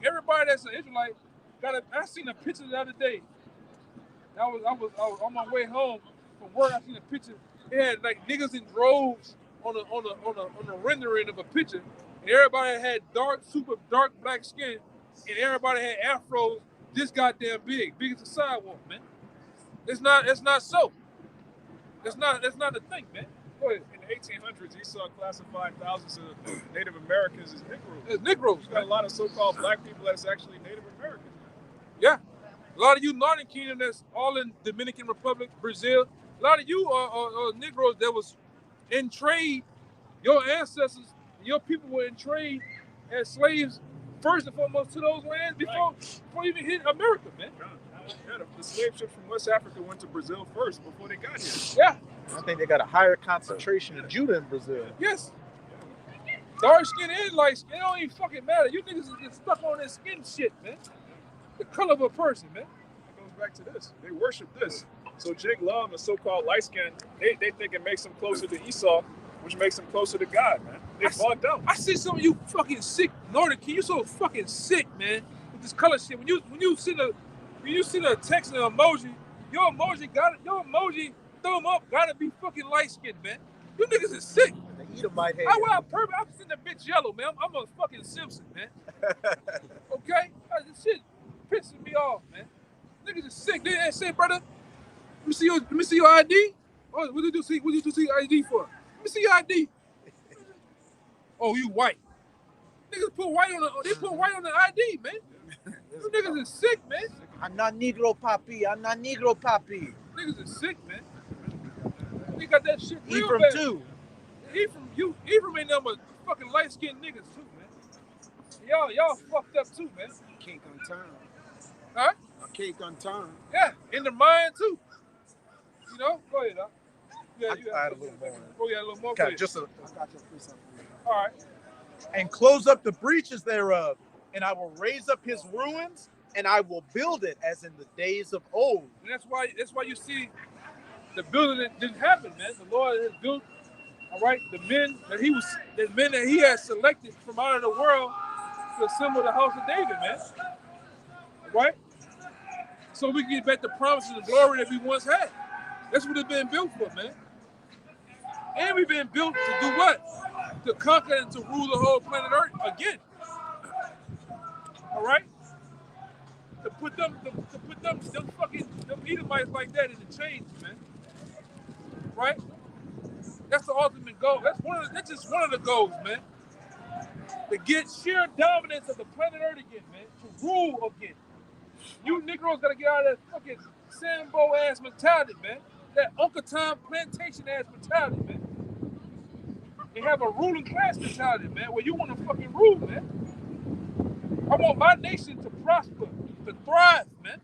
A: Everybody that's an Israelite I seen a picture the other day. I was on my way home from work. I seen a picture. It had like niggas in droves on a rendering of a picture, and everybody had super dark black skin, and everybody had afros this goddamn big as a sidewalk, man. It's not so. It's not a thing, man. Go ahead.
C: In the 1800s, Esau classified thousands of Native Americans as Negroes.
A: It's Negroes.
C: There's got a lot of so-called black people that's actually Native Americans.
A: Yeah. A lot of you Northern Kingdom that's all in Dominican Republic, Brazil. A lot of you are Negroes that was in trade. Your ancestors, your people were in trade as slaves first and foremost to those lands before you even hit America, man.
C: Yeah, the slave ships from West Africa went to Brazil first before they got here.
A: Yeah.
E: I think they got a higher concentration of Judah in Brazil.
A: Yes. Dark skin and light skin, it don't even fucking matter. You niggas is just stuck on this skin shit, man. The color of a person, man.
C: It goes back to this. They worship this. So Jake Love, the so-called light skin, they think it makes them closer to Esau, which makes them closer to God, man. They bugged out.
A: I see some of you fucking sick Northern King. You so fucking sick, man, with this color shit. When you see the text and emoji, your emoji thumb up gotta be fucking light skinned, man. You niggas is sick.
E: The Edomite head.
A: I wear purple. I'm sitting that bitch yellow, man. I'm a fucking Simpson, man. Okay? This shit pissing me off, man. Niggas is sick. They say, brother, let me see your ID. Oh, what did you see ID for? Let me see your ID. Oh, you white. Niggas put white on the ID, man. You niggas is sick, man.
E: I'm not Negro Papi.
A: Niggas is sick, man. They got that shit real
E: Ephraim
A: bad.
E: too.
A: Ephraim ain't nothing but fucking light-skinned niggas too, man. Y'all fucked up too, man.
B: Cake on time.
A: Huh?
B: A cake on time.
A: Yeah, in the mind too. You know? Go ahead, huh? Yeah, you
E: I had a little more.
A: Oh, yeah, a little more.
E: Okay, just a,
A: All right.
E: and close up the breaches thereof, and I will raise up his ruins, and I will build it as in the days of old.
A: And that's why you see the building that didn't happen, man. The Lord has built, all right, the men that he has selected from out of the world to assemble the house of David, man. All right? So we can get back the promises and glory that we once had. That's what it's been built for, man. And we've been built to do what? To conquer and to rule the whole planet Earth again. All right? To put them Edomites like that in the chains, man. Right? That's the ultimate goal. That's just one of the goals, man. To get sheer dominance of the planet Earth again, man. To rule again. You Negroes gotta get out of that fucking Sambo ass mentality, man. That Uncle Tom plantation ass mentality, man. And have a ruling class mentality, man, where you want to fucking rule, man. I want my nation to prosper, to thrive, man.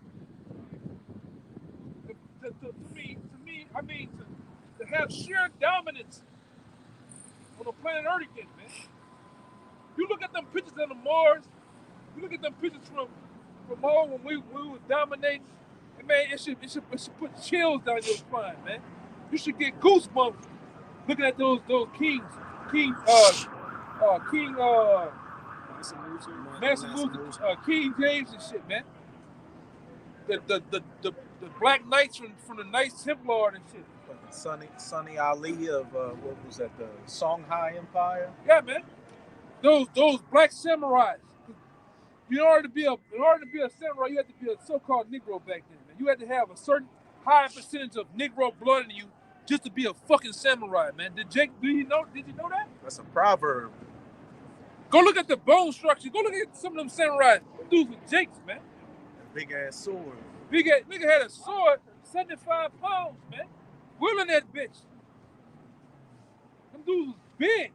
A: To have sheer dominance on the planet Earth again, man. You look at them pictures of the Mars, you look at them pictures from home when we were dominating, and man, it should put chills down your spine, man. You should get goosebumps looking at those King James and shit, man. The Black Knights from the Knights Templar and shit.
E: Sonny Ali of what was that? The Songhai Empire.
A: Yeah, man. Those black samurais. In order to be a samurai, you had to be a so-called Negro back then, man. You had to have a certain high percentage of Negro blood in you just to be a fucking samurai, man. Did you know that?
E: That's a proverb.
A: Go look at the bone structure. Go look at some of them samurais. Them dudes with jakes, man.
E: Big ass sword.
A: Nigga had a sword, 75 pounds, man. Wheeling that bitch. Them dudes was big.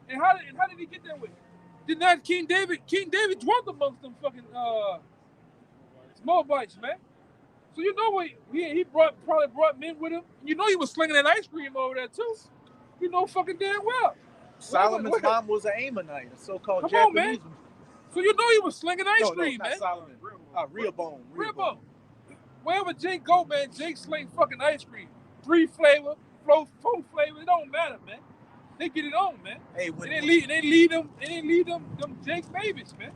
A: And how did he get that way? Did not King David dwelt amongst them fucking Moabites, man. So you know what he probably brought men with him. You know he was slinging that ice cream over there too. You know fucking damn well.
E: Solomon's mom was an Ammonite, a so-called
A: Come
E: Japanese.
A: on, man. So you know he was slinging ice cream,
E: not
A: man.
E: Solomon. Rehoboam.
A: Wherever Jake go, man, Jake sling fucking ice cream. 3 flavor, 4 flavor, it don't matter, man. They get it on, man.
E: Hey,
A: they lead them Jake babies, man.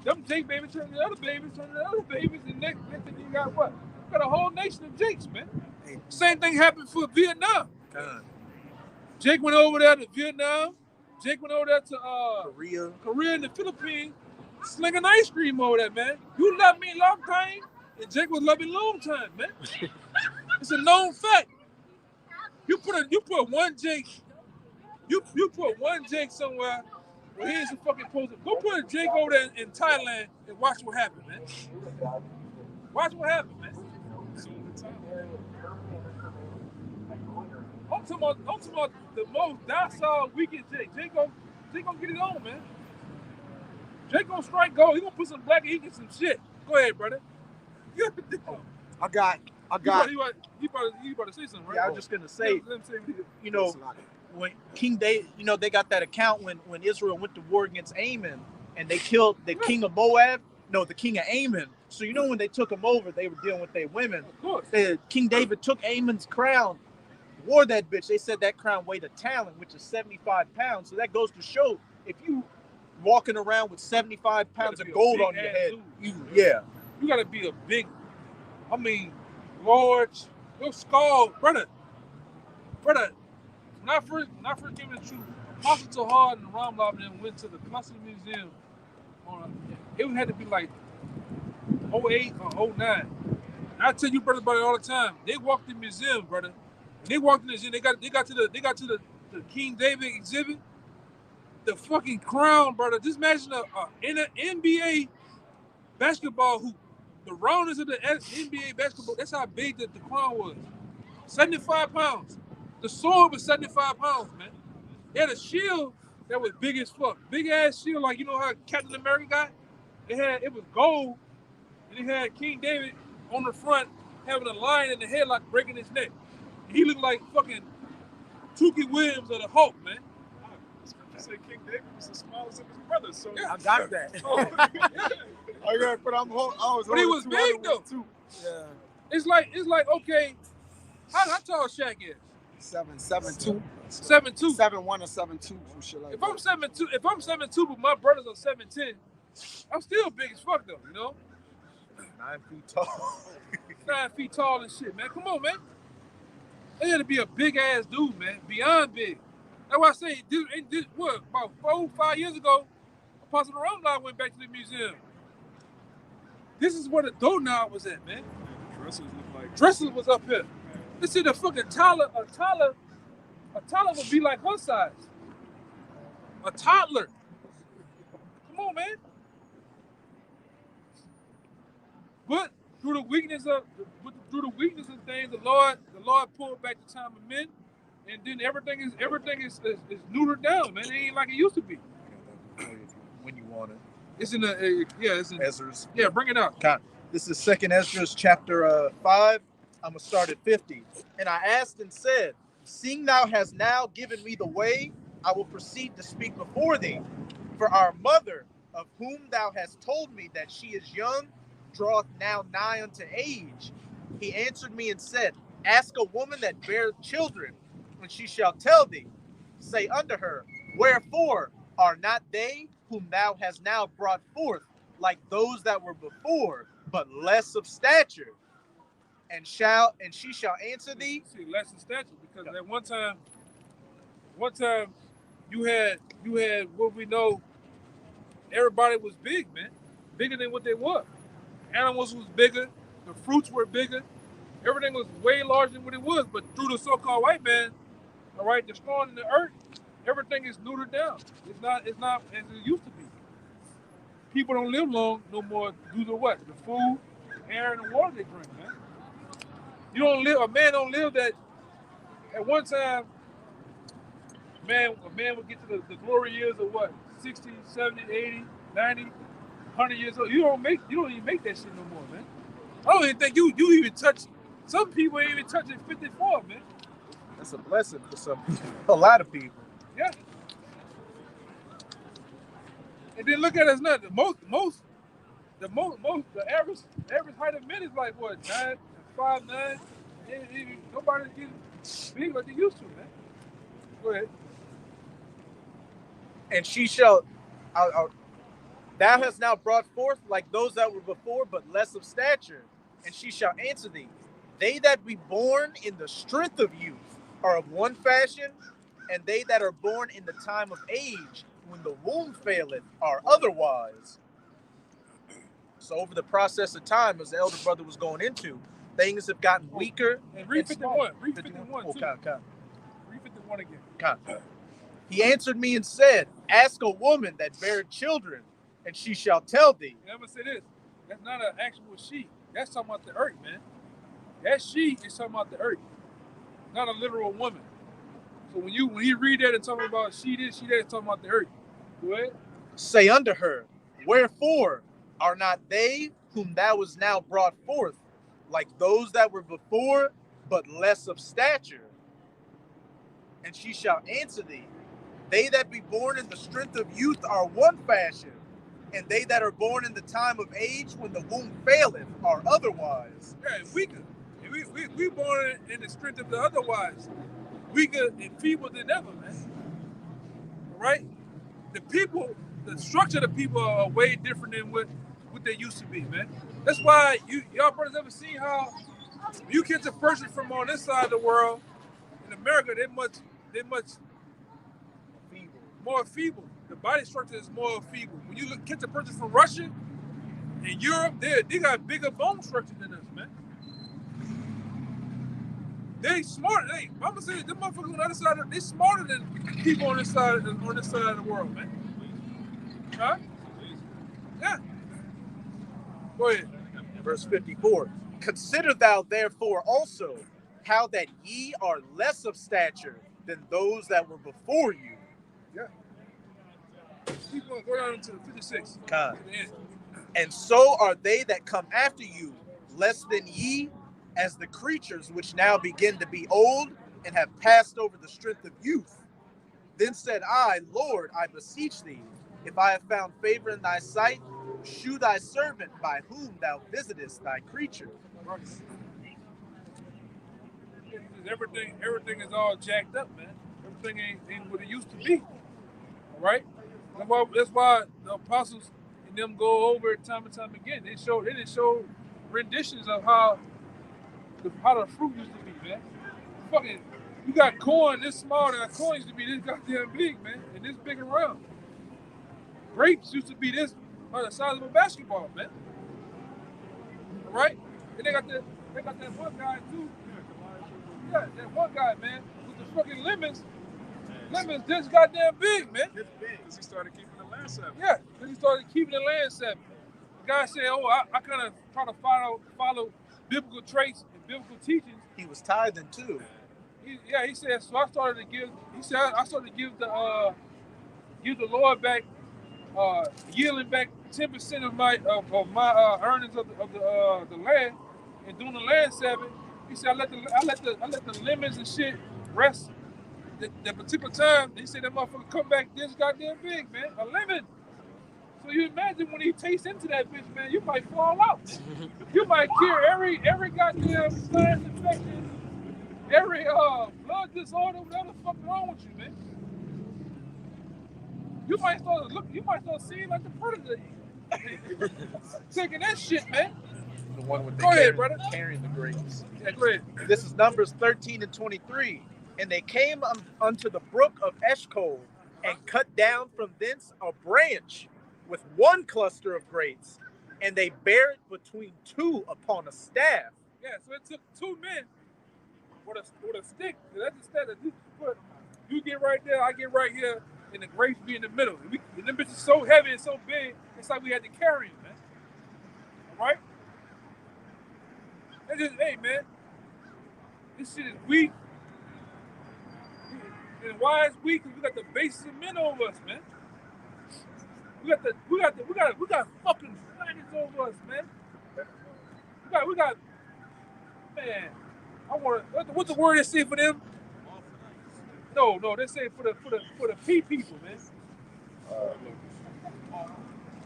A: Them Jake babies turn to other babies, and next thing you got what? You got a whole nation of Jakes, man.
E: Hey.
A: Same thing happened for Vietnam.
E: God.
A: Jake went over there to Vietnam. Jake went over there to Korea and the Philippines, slinging ice cream over there, man. You love me long time, and Jake was loving long time, man. It's a known fact. You put one Jake. You put one Jake somewhere. Well, here's the fucking poster. Go put a Jake over there in Thailand and watch what happens, man. Watch what happens, man. I'm talking about the most docile, weakest Jake. Jake gonna get it on, man. Jake gonna strike gold. He gonna put some black and he get some shit. Go ahead, brother.
E: I got.
A: You about to say something, right?
E: Yeah, I was just gonna say, you know, when King David, you know, they got that account when Israel went to war against Ammon and they killed the king of Moab. No, the king of Ammon. So you know when they took him over, they were dealing with their women.
A: Of course.
E: King David took Ammon's crown, wore that bitch. They said that crown weighed a talent, which is 75 pounds. So that goes to show if you walking around with 75 pounds of gold on your head,
A: you gotta be a big. I mean, large. Your skull, brother. When I first came to the truth, Apostle Tahar and Ramlab and then went to the Classic Museum. It had to be like 08 or 09. And I tell you, brother, about it all the time. They walked in the museum, brother. When they walked in the museum, they got to the King David exhibit. The fucking crown, brother. Just imagine in an NBA basketball hoop, the roundness of the NBA basketball. That's how big the crown was. 75 pounds. The sword was 75 pounds, man. They had a shield that was big as fuck. Big ass shield, like you know how Captain America got? It was gold, and it had King David on the front having a lion in the headlock breaking his neck. He looked like fucking Tukey Williams of the Hulk, man.
C: Say King David was the smallest of his brothers, so
E: I got that.
A: But he was big though.
F: Yeah.
A: It's like okay, how tall Shaq is?
F: 7'2".
A: 7'2".
F: 7'1" or 7'2", some shit like
A: If
F: that.
A: I'm 7'2", but my brothers are 7'10", I'm still big as fuck though, you know?
E: 9 feet tall.
A: 9 feet tall and shit, man. Come on, man. They had to be a big ass dude, man. Beyond big. That's why I say, this what, about 4-5 years ago, Apostle Ramlab went back to the museum. This is where the doorknob was at, man.
C: Dressers look like
A: Dressers was up here. They said the fucking a toddler would be like her size. A toddler. Come on, man. But through the weakness of things, the Lord pulled back the time of men, and then everything is neutered down, man. It ain't like it used to be.
E: When you want it.
A: It's in the it's in
E: Ezra's.
A: Yeah, bring it out.
E: This is 2nd Ezra's chapter 5. I'm gonna start at 50. And I asked and said, seeing thou hast now given me the way, I will proceed to speak before thee. For our mother, of whom thou hast told me that she is young, draweth now nigh unto age. He answered me and said, ask a woman that beareth children, when she shall tell thee. Say unto her, wherefore are not they whom thou hast now brought forth like those that were before, but less of stature? And she shall answer thee.
A: See, less in stature, because at one time you had what we know. Everybody was big, man, bigger than what they were. Animals was bigger, the fruits were bigger, everything was way larger than what it was. But through the so-called white man, all right, destroying the earth, everything is neutered down. It's not as it used to be. People don't live long no more due to what? The food, air, and the water they drink, man. A man don't live that. At one time, a man would get to the glory years of what? 60, 70, 80, 90, 100 years old. You don't even make that shit no more, man. I don't even think you even touch. Some people ain't even touching 54, man.
E: That's a blessing for some people. A lot of people.
A: Yeah. And then look at us now. The average height of men is like what, 5'9". Nobody's getting big like they used to, man. Go ahead.
E: And she shall, thou hast now brought forth like those that were before, but less of stature. And she shall answer thee, they that be born in the strength of youth are of one fashion, and they that are born in the time of age, when the womb faileth, are otherwise. So over the process of time, as the elder brother was going into, things have gotten weaker.
A: And read 51.
E: smaller.
A: Read 51
E: Oh,
A: too.
E: come.
A: Read 51 again.
E: Come. He answered me and said, ask a woman that bare children, and she shall tell thee.
A: And I'm gonna say this: that's not an actual she. That's talking about the earth, man. That she is talking about the earth, not a literal woman. So when you read that and talking about she this, she that, it's talking about the earth. Go ahead.
E: Say unto her, wherefore are not they whom thou was now brought forth like those that were before, but less of stature? And she shall answer thee, they that be born in the strength of youth are one fashion, and they that are born in the time of age when the womb faileth are otherwise.
A: Yeah, and weaker. And we born in the strength of the otherwise. Weaker and feeble than ever, man. Right? The people, the structure of the people are way different than what they used to be, man. That's why y'all brothers ever seen how you catch a person from on this side of the world in America, they're much more feeble. The body structure is more feeble. When you catch a person from Russia and Europe, they got bigger bone structure than us, man. They smart. I'm gonna say them motherfuckers on the other side. They smarter than people on this side of the world, man. Huh? Yeah. Go ahead.
E: Verse 54. Consider thou therefore also how that ye are less of stature than those that were before you.
A: Yeah. Keep going. Go down to 56.
E: God. And so are they that come after you less than ye, as the creatures which now begin to be old and have passed over the strength of youth. Then said I, Lord, I beseech thee, if I have found favor in thy sight, shew thy servant by whom thou visitest thy creature.
A: Everything is all jacked up, man. Everything ain't what it used to be. All right? That's why the apostles and them go over it time and time again. They didn't show renditions of how the fruit used to be, man. Fucking, you got corn this small, and corn used to be this goddamn big, man, and this big around. Grapes used to be this the size of a basketball, man. All right? And they got that one guy too. Yeah, that one guy, man, with the fucking lemons. Lemons this goddamn big, man.
C: It's big because he started keeping the land seven.
A: Yeah, because he started keeping the land seven. The guy said, "Oh, I kind of try to follow biblical traits and biblical teachings."
E: He was tithing too.
A: He said. So I started to give. He said I started to give the Lord back, yielding back 10% of my earnings of the land, and doing the land seven. He said I let the lemons and shit rest. That particular time, he said that motherfucker come back this goddamn big, man. A lemon. So you imagine when he tastes into that bitch, man, you might fall out. You might cure every goddamn sinus infection, every blood disorder, whatever the fuck wrong with you, man. You might start seeing like the predator. Taking that shit, man.
E: The one with the
A: Go ahead, brother.
E: Carrying the grapes.
A: Yeah, go ahead.
E: This is Numbers 13 and 23. And they came unto the brook of Eshcol, and cut down from thence a branch with one cluster of grapes, and they bare it between two upon a staff.
A: Yeah, so it took two men with a stick. That's the staff that you get right there, I get right here, and the grapes be in the middle. And them bitches so heavy and so big, it's like we had to carry them, man. All right? Hey, man, this shit is weak. And why it's weak? Because we got the basis of men over us, man. We got fucking dragons over us, man. We got, man. What's the word they say for them? No, they say for the P people, man.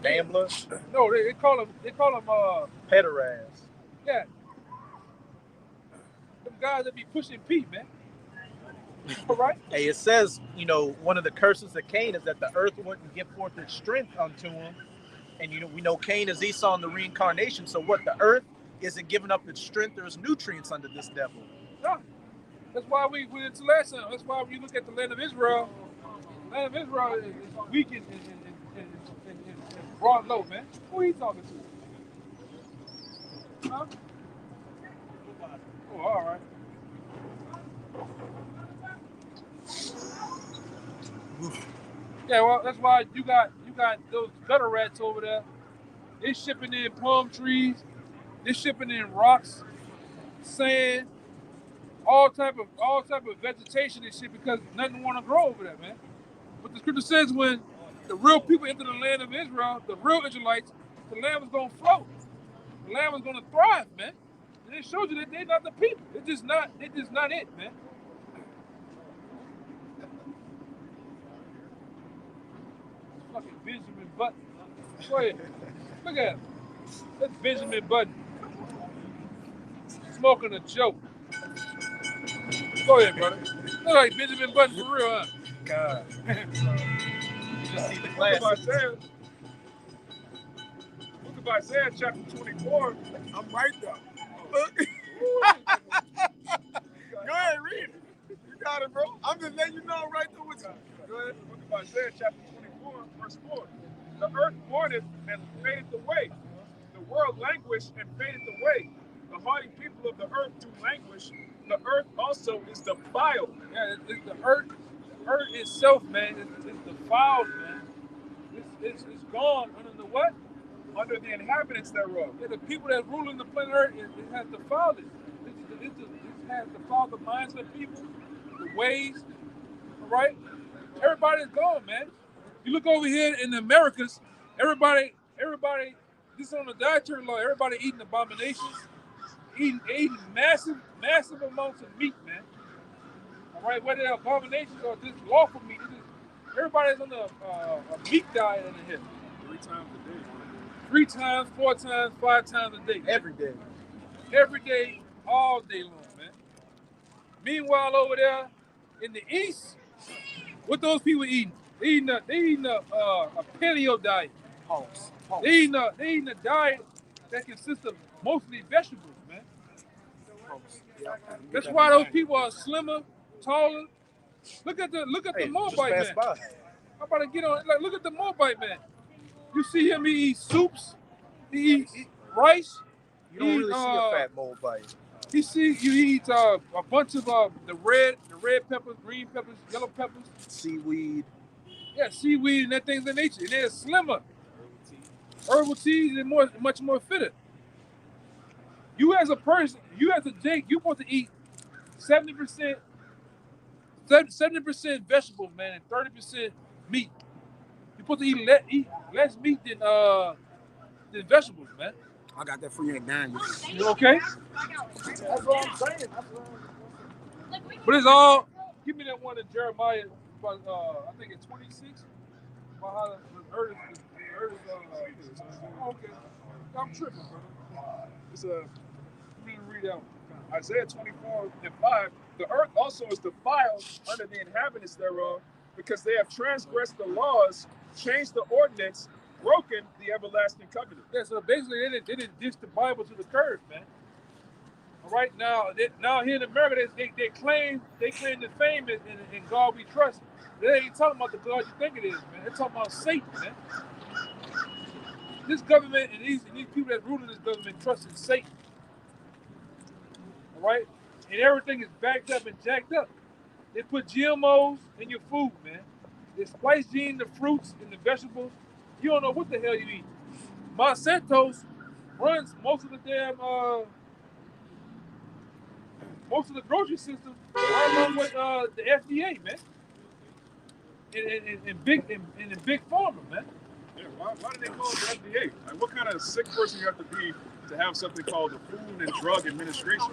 E: Gamblers?
A: No, they call them
E: Pederast.
A: yeah. Them guys that be pushing P, man. All right.
E: Hey, it says, one of the curses of Cain is that the earth wouldn't give forth its strength unto him. And, we know Cain is Esau in the reincarnation. So what? The earth isn't giving up its strength or its nutrients under this devil.
A: No. That's why we went to last time. That's why when you look at the land of Israel, is weak and brought low, man. Who are you talking to? Huh? Oh, all right. Yeah, well, that's why you got those gutter rats over there. They shipping in palm trees. They shipping in rocks, sand, all type of vegetation and shit because nothing want to grow over there, man. But the scripture says when the real people enter the land of Israel, the real Israelites, the land was gonna float. The land was gonna thrive, man. And it shows you that they're not the people. It's just not it, man. Fucking Benjamin Button. Go ahead. Look at him. That's Benjamin Button. Smoking a joke. Go ahead, brother. Look like Benjamin Button for real, huh?
E: God.
F: Just see the
C: Book
F: class.
C: of Isaiah. Book of Isaiah, chapter 24.
F: I'm right there. Look. Go ahead, read it. You got it, bro. I'm just letting you know I'm right there with you. Go ahead.
C: Book of Isaiah, chapter 24, verse 4. The earth mourneth and fadeth away. The world languished and fadeth away. The hardy people of the earth do languish. The earth also is defiled.
A: Yeah, the earth itself, man, is defiled, man. It's gone under the what?
C: Under the inhabitants thereof.
A: Yeah, the people that rule in the planet Earth, it has defiled it. It has defiled the minds of the people, the ways, all right? Everybody's gone, man. You look over here in the Americas, everybody, this is on the dietary law, everybody eating abominations, eating massive amounts of meat, man. All right, whether they're abominations or just lawful meat, everybody's on a meat diet in here.
C: 3 times a day.
A: 3 times, 4 times, 5 times a day.
E: Every day.
A: Every day, all day long, man. Meanwhile, over there in the East, what those people eating? They eating a paleo diet.
E: Pause.
A: They eating a diet that consists of mostly vegetables, man.
E: Yeah.
A: That's why those people are slimmer, taller. Look at the Moabite man.
E: By.
A: I'm about to get on. Like, look at the Moabite man. You see him? He eats soups. He eats rice.
E: You don't really see a fat Moabite.
A: He eats a bunch of the red peppers, green peppers, yellow peppers,
E: Seaweed.
A: yeah, seaweed and that things of nature. And they're slimmer. Herbal teas and much more fitter. You as a person, you as a Jake, you're supposed to eat 70% vegetables, man, and 30% meat. You're supposed to eat less meat than vegetables, man.
F: I got that for you at 9.
A: You okay?
E: That's what I'm saying.
A: But it's all. Give me that one in Jeremiah, I think it's 26. About how the earth is. Okay, I'm tripping, bro.
C: It's
A: Let me read out.
C: Isaiah 24 and 5. The earth also is defiled under the inhabitants thereof, because they have transgressed the laws, changed the ordinance, broken the everlasting covenant.
A: Yeah, so basically they didn't ditch the Bible to the curb, man. All right, now here in America, they claim the fame in God we trust. They ain't talking about the God you think it is, man. They're talking about Satan, man. This government and these people that rule in this government trust in Satan. All right, and everything is backed up and jacked up. They put GMOs in your food, man. They splice gene the fruits and the vegetables. You don't know what the hell you eat. Monsanto runs most of the damn most of the grocery system along with the FDA, man. And big pharma, man.
C: Yeah, why do they call it the FDA? Like, what kind of sick person you have to be to have something called the Food and Drug Administration?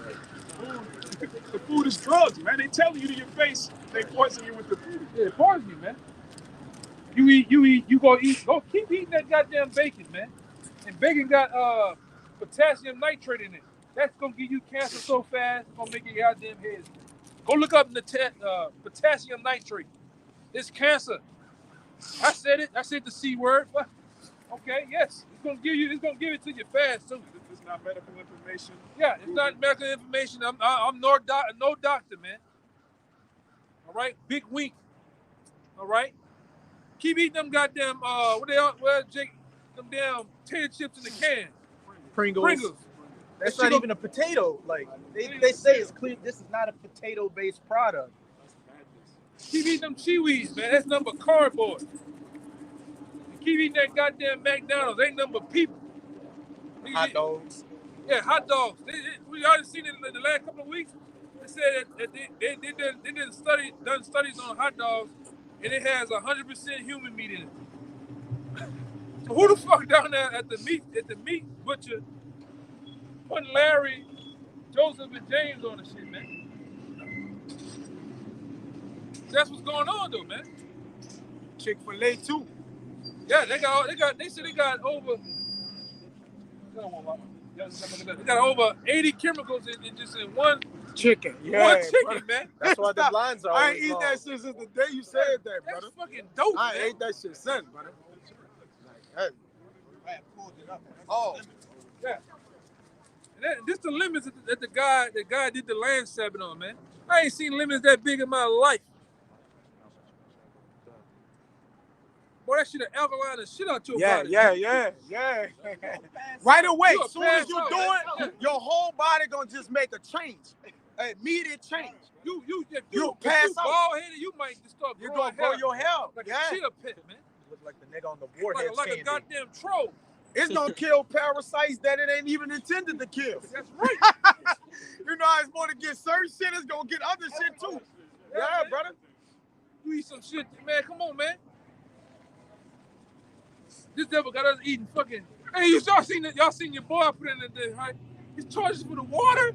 C: The food is drugs, man. They tell you to your face they poison you with the food.
A: Yeah, they poison you, man. Go keep eating that goddamn bacon, man. And bacon got potassium nitrate in it. That's gonna give you cancer so fast, it's gonna make your goddamn head. Go look up the potassium nitrate. It's cancer. I said it. I said the C word. Okay, yes. It's gonna give it to you fast too.
C: It's not medical information.
A: Yeah, it's not medical information. I'm no doctor, man. All right, big wink. All right, keep eating them goddamn Jake? Them damn potato chips in the can.
E: Pringles. That's not even a potato. Like they say it's clear. This is not a potato-based product.
A: Keep eating them chiwis, man. That's nothing but cardboard. You keep eating that goddamn McDonald's. Ain't nothing but people.
E: Hot dogs.
A: Yeah, hot dogs. We already seen it in the last couple of weeks. They said that they done studies on hot dogs, and it has 100% human meat in it. So who the fuck down there at the meat butcher putting Larry, Joseph, and James on the shit, man? That's what's going on though, man.
F: Chick-fil-A too.
A: Yeah, they said they got over 80 chemicals in just in one
F: Chicken. Yeah,
A: one chicken,
F: brother.
A: man.
E: That's why the lines are
F: I
E: always
F: ain't eat
E: long.
F: that shit since the day you said that,
A: That's
F: brother.
A: fucking dope,
F: I
A: man.
F: ate that shit since, brother. Like, hey.
E: Oh,
A: Yeah. And this the lemons that the guy did the land sabbing on, man. I ain't seen lemons that big in my life. Boy, that shit alkaline the shit out your body.
F: Yeah. Right away,
A: You a
F: as soon as you
A: pass
F: do
A: out,
F: it,
A: man.
F: your whole body gonna just make a change, an immediate change.
A: If
F: You
A: you
F: pass out.
A: bald headed, you might just start
F: You're
A: growing
F: gonna grow
A: hair
F: your hair.
A: like
F: Yeah,
A: a cheetah pet, man.
E: look like the nigga on the warhead
A: Like a
E: stand.
A: goddamn troll.
F: it's gonna kill parasites that it ain't even intended to kill.
A: That's right.
F: You know how it's going to get certain shit, it's gonna get other shit too. Yeah,
A: man.
F: brother.
A: You eat some shit, man. Come on, man. This devil got us eating fucking. Hey, y'all seen your boy put in the right? He's charging for the water.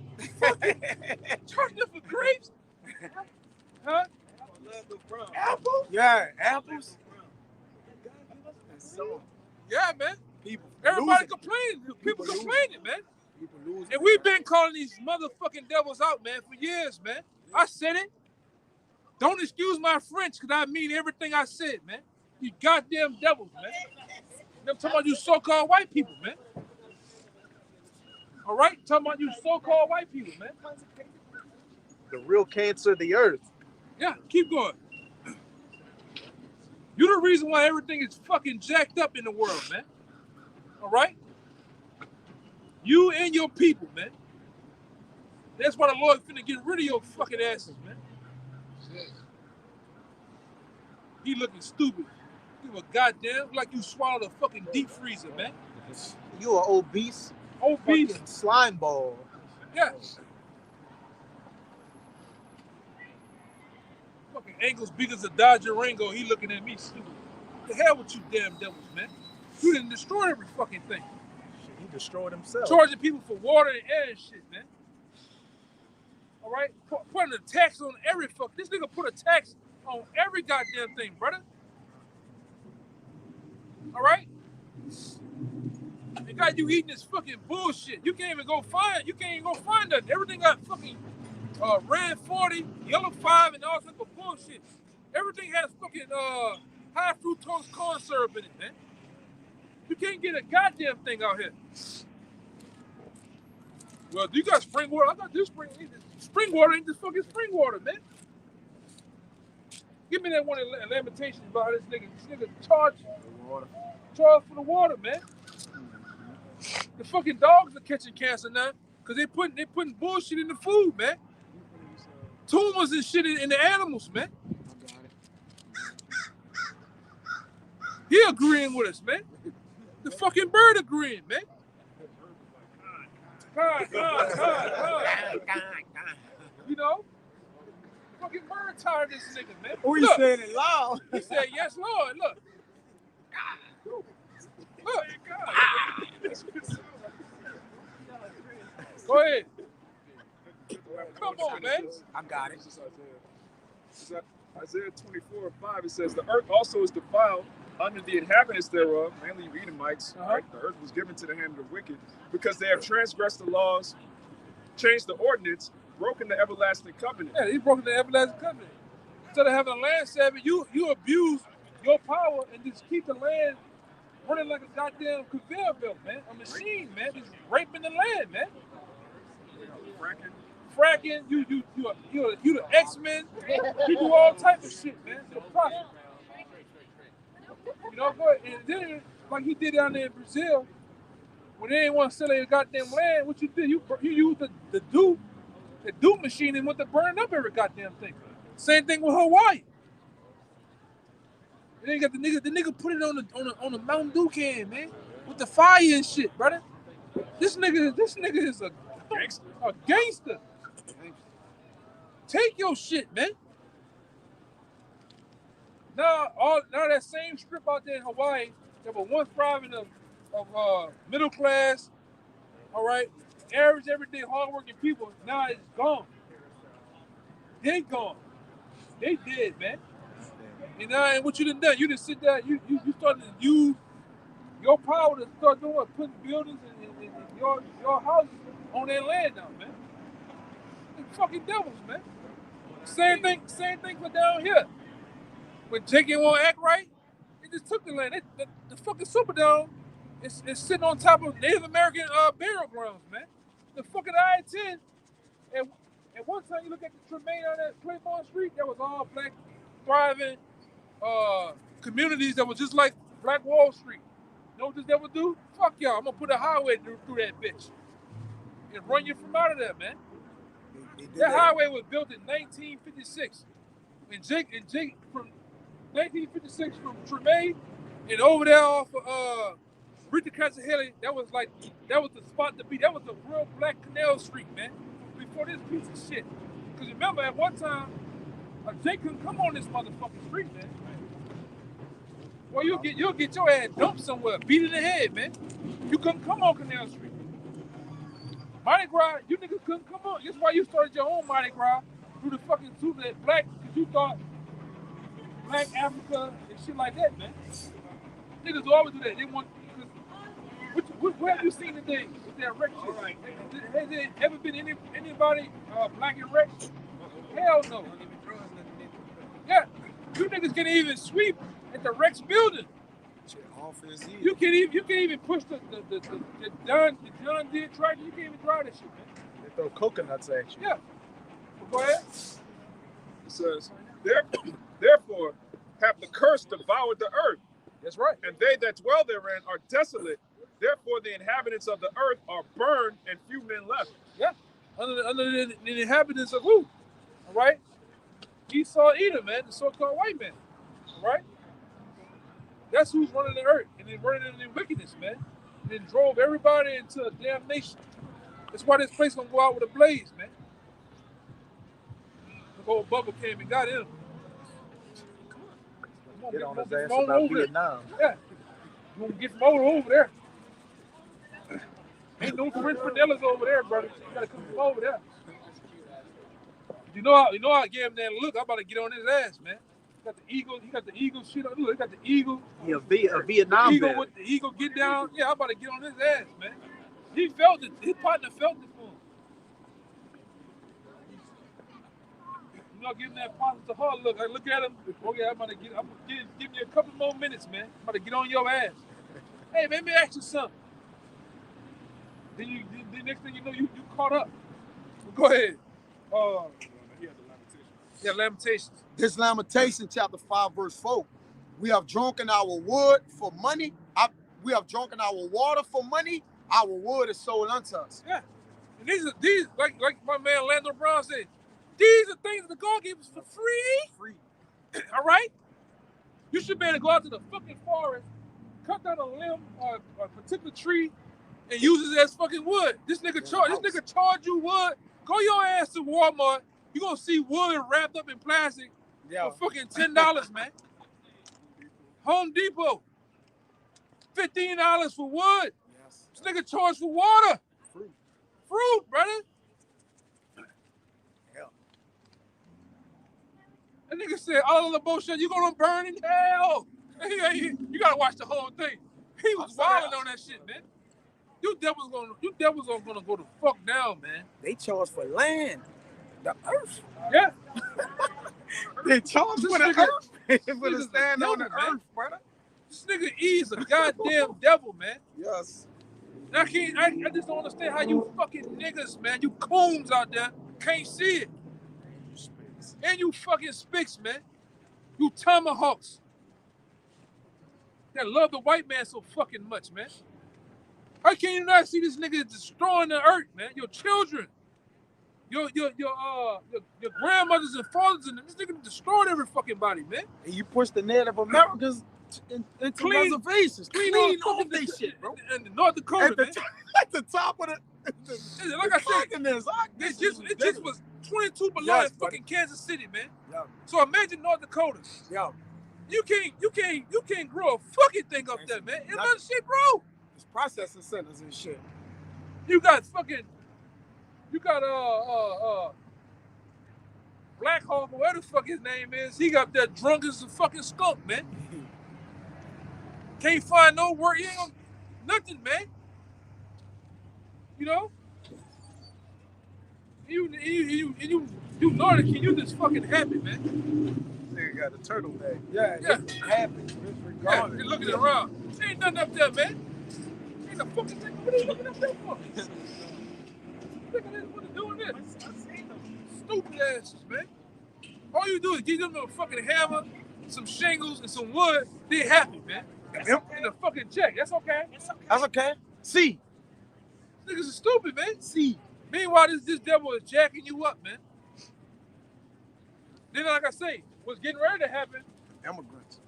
A: Charging them for grapes. Huh?
F: Apple? Yeah, apples. So,
A: Yeah, man.
F: people
A: Everybody
F: losing.
A: complaining. People
F: People losing.
A: complaining, man.
F: People losing.
A: And we've been calling these motherfucking devils out, man, for years, man. I said it. Don't excuse my French, because I mean everything I said, man. You goddamn devils, man. I'm talking about you so-called white people, man. All right? Talking about you so-called white people, man.
E: The real cancer of the earth.
A: Yeah, keep going. You're the reason why everything is fucking jacked up in the world, man. All right? You and your people, man. That's why the Lord's finna get rid of your fucking asses, man. He looking stupid. Give a goddamn like you swallowed a fucking deep freezer, man.
E: You are obese.
A: Obese.
E: Fucking slime ball.
A: Yeah. Fucking ankles big as a Dodger Rango. He looking at me stupid. The hell with you damn devils, man. You didn't destroy every fucking thing.
E: He destroyed himself.
A: Charging people for water and air and shit, man. All right? Putting a tax on every fuck. This nigga put a tax on every goddamn thing, brother. All right? They got you eating this fucking bullshit. You can't even go find nothing. Everything got fucking red 40, yellow 5, and all sorts of bullshit. Everything has fucking high fructose corn syrup in it, man. You can't get a goddamn thing out here. Well, do you got spring water? I got this spring water ain't this fucking spring water, man. Give me that one in Lamentations about this nigga. This nigga charge for the water, man. The fucking dogs are catching cancer now because they putting bullshit in the food, man. Tumors and shit in the animals, man. He agreeing with us, man. The fucking bird agreeing, man. God. You know? Fucking bird tired of this nigga, man.
F: Who you
A: Look,
F: saying it loud?
A: he said, yes, Lord. Look. Go ahead. Come on, man.
F: I got it.
C: Isaiah 24:5, it says, the earth also is defiled under the inhabitants thereof, mainly Edomites. Right? The earth was given to the hand of the wicked because they have transgressed the laws, changed the ordinance, broken the everlasting covenant.
A: Yeah, he broke the everlasting covenant. Instead of having a land Sabbath, you abuse your power and just keep the land running like a goddamn conveyor belt, man. A machine, man. Just raping the land, man. Fracking, you the X-Men. You do all type of shit, man. For profit. You know, go ahead. And then, like he did down there in Brazil, When they didn't want to sell their goddamn land, what you did? You used the dupe machine and went to burn up every goddamn thing. Same thing with Hawaii. And then you got the nigga put it on the Mountain Dew can, man, with the fire and shit, brother. This nigga is a gangster. Take your shit, man. Now that same strip out there in Hawaii that was once thriving of middle class, all right, average, everyday, hardworking people, now it's gone. They gone. They dead, man. And what you done? You done sit there. You started to use your power to start doing what? Putting buildings and your houses on their land now, man. They fucking devils, man. Same thing for down here. When Jake ain't want to act right, they just took the land. The fucking Superdome is sitting on top of Native American burial grounds, man. The fucking I-10. And at one time, you look at the Tremaine on that Claiborne Street, that was all black, thriving communities that was just like Black Wall Street. You know what this devil do? Fuck y'all. I'm going to put a highway through that bitch and run you from out of there, man. That highway was built in 1956. And Jake from 1956 from Tremaine and over there off of Rita Casahaley, that was the spot to be. That was the real black Canal Street, man. Before this piece of shit. Because remember, at one time, Jake couldn't come on this motherfucking street, man. Well, you'll get your ass dumped somewhere, beat in the head, man. You couldn't come on Canal Street. Mardi Gras, you niggas couldn't come on. That's why you started your own Mardi Gras through the black, because you thought Black Africa and shit like that, man. Niggas will always do that. They want. What have you seen today with that wreck shit? Right. Has there ever been anybody black and wreck? Hell no. Yeah, you niggas can't even sweep at the Rex building. You can't even push the John Deere tractor. You can't even drive that shit, man.
E: They throw coconuts at you.
A: Yeah. Well, go ahead.
C: It says, therefore, have the curse devoured the earth.
A: That's right.
C: And they that dwell therein are desolate. Therefore, the inhabitants of the earth are burned, and few men left.
A: Yeah. Under the inhabitants of who? All right. Esau, Edom, man, the so-called white man. All right. That's who's running the earth, and then running in wickedness, man. And then drove everybody into damnation. That's why this place gonna go out with a blaze, man. The old Bubba came and got him.
E: Get on his ass about Vietnam.
A: Yeah. You want to get from over there. Ain't no French vanillas over there, brother. You gotta come from over there. You know how I gave him that look. I'm about to get on his ass, man. He got the eagle shit on. Look, he got the eagle.
E: Yeah, a Vietnam
A: eagle with the eagle get down. Yeah, I'm about to get on his ass, man. He felt it. His partner felt it for him. You know, give him that positive hard look. I look at him. Okay, I'm gonna give me a couple more minutes, man. I'm about to get on your ass. Hey, man, let me ask you something. Then the next thing you know, you caught up. Well, go ahead. Yeah, Lamentations.
F: This Lamentation, chapter 5, verse 4. We have drunken our wood for money. We have drunken our water for money. Our wood is sold unto us.
A: Yeah. And these like my man Lando Brown said, these are things that God gave us for free. All right? You should be able to go out to the fucking forest, cut down a limb or a particular tree, and use it as fucking wood. This nigga charge you wood. Go your ass to Walmart. You gonna see wood wrapped up in plastic for fucking $10, man. Home Depot, $15 for wood. Yes. This nigga charge for water. Fruit, brother.
F: Yeah.
A: That nigga said, all of the bullshit, you gonna burn in hell. You gotta watch the whole thing. He was wilding on that shit, man. You devils are gonna go the fuck down, man.
E: They charge for land. The earth.
A: Yeah.
F: They charge for the earth. For the stand on the earth, brother.
A: This nigga E is a goddamn devil, man.
F: Yes.
A: I just don't understand how you fucking niggas, man, you coons out there can't see it. And you fucking spicks, man. You tomahawks that love the white man so fucking much, man. How can you not see this nigga destroying the earth, man? Your children, your grandmothers and fathers, and this nigga destroyed every fucking body, man.
F: And you push the Native Americans into
A: Clean-
F: reservations. Clean all
A: fucking
F: this shit, bro.
A: And North Dakota, man.
F: At the top of
A: Like I said, it just was 22 below in fucking Kansas City, man.
F: Yeah.
A: So imagine North Dakota.
F: Yeah.
A: You can't grow a fucking thing up there, man. It's not shit, bro.
F: It's processing centers and shit.
A: You got Black Hawk, or whatever the fuck his name is. He got that drunk as a fucking skunk, man. Can't find no work. He ain't gonna, nothing, man. You know? You Northern kid, you just fucking happy, man.
E: Nigga got a turtle bag.
F: Yeah. Happy.
A: Yeah, you're looking around. Ain't nothing up there, man. Ain't a fucking thing. What are you looking up there for? Look at this. What are you doing this? Stupid asses, man. All you do is give them a fucking hammer, some shingles, and some wood. They happy, man. And a fucking check. That's okay.
F: That's okay. See.
A: Niggas are stupid, man.
F: See.
A: Meanwhile, this devil is jacking you up, man. Then, like I say, what's getting ready to happen,
F: Immigrants.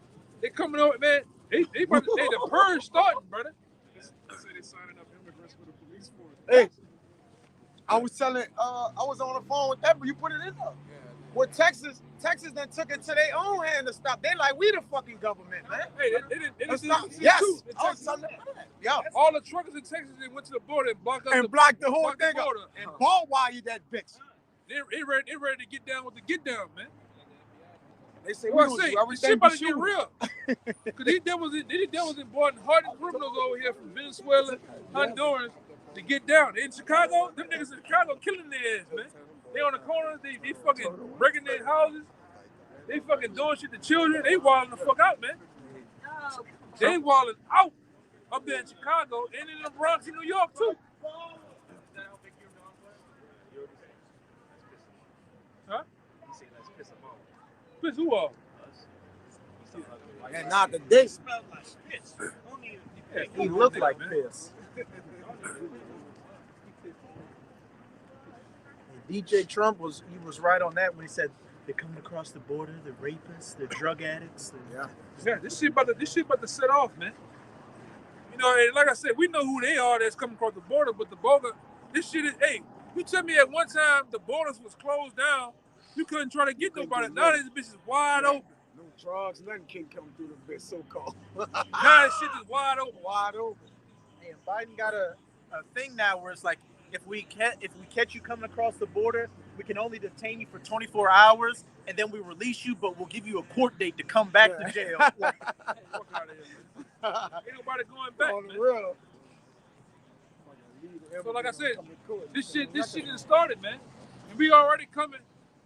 A: they coming over, man. They about to say the purge starting, brother.
C: They say they're signing up immigrants for the police force.
F: Hey. I was telling, I was on the phone with that, but you put it in there. Well, Texas then took it to their own hand to stop. They like, we the fucking government, man.
A: Hey, they didn't
F: Stop.
A: see
F: Yes.
A: too. In
F: I was
A: Texas.
F: telling them. Yeah.
A: All the truckers in Texas, they went to the border and blocked up
F: And blocked the whole
A: blocked the
F: thing up.
A: border.
F: And ball wire that bitch.
A: They ready to get down with the get down, man.
F: They say, we
A: What I
F: don't
A: say,
F: do
A: this
F: everything
A: shit about
F: but
A: to get
F: shoot.
A: real. Because these devils importing hardened criminals over here from Venezuela, Honduras, to get down. In Chicago, them niggas in Chicago killing their ass, man. They on the corners, they fucking breaking their houses. They fucking doing shit to children. They wilding the fuck out, man. They wilding out up there in Chicago and in the Bronx in New York, too. Huh? Piss who off?
F: And not the dick.
E: He looked like piss. DJ Trump was right on that when he said they're coming across the border, they're rapists, they're drug addicts.
A: Yeah, this shit about to set off, man. You know, and like I said, we know who they are that's coming across the border, but the border, this shit is, hey, you tell me at one time the borders was closed down, you couldn't try to get nobody. Now this bitch is wide open.
F: No drugs, nothing can come through the bitch, so-called.
A: Now this shit is wide open.
F: Wide open.
E: And Biden got a thing now where it's like, if we catch you coming across the border, we can only detain you for 24 hours, and then we release you, but we'll give you a court date to come back to jail.
A: Fuck out of here, man. Ain't nobody going back,
F: On the
A: man.
F: real.
A: So like I said, this shit has started, man. And we already coming.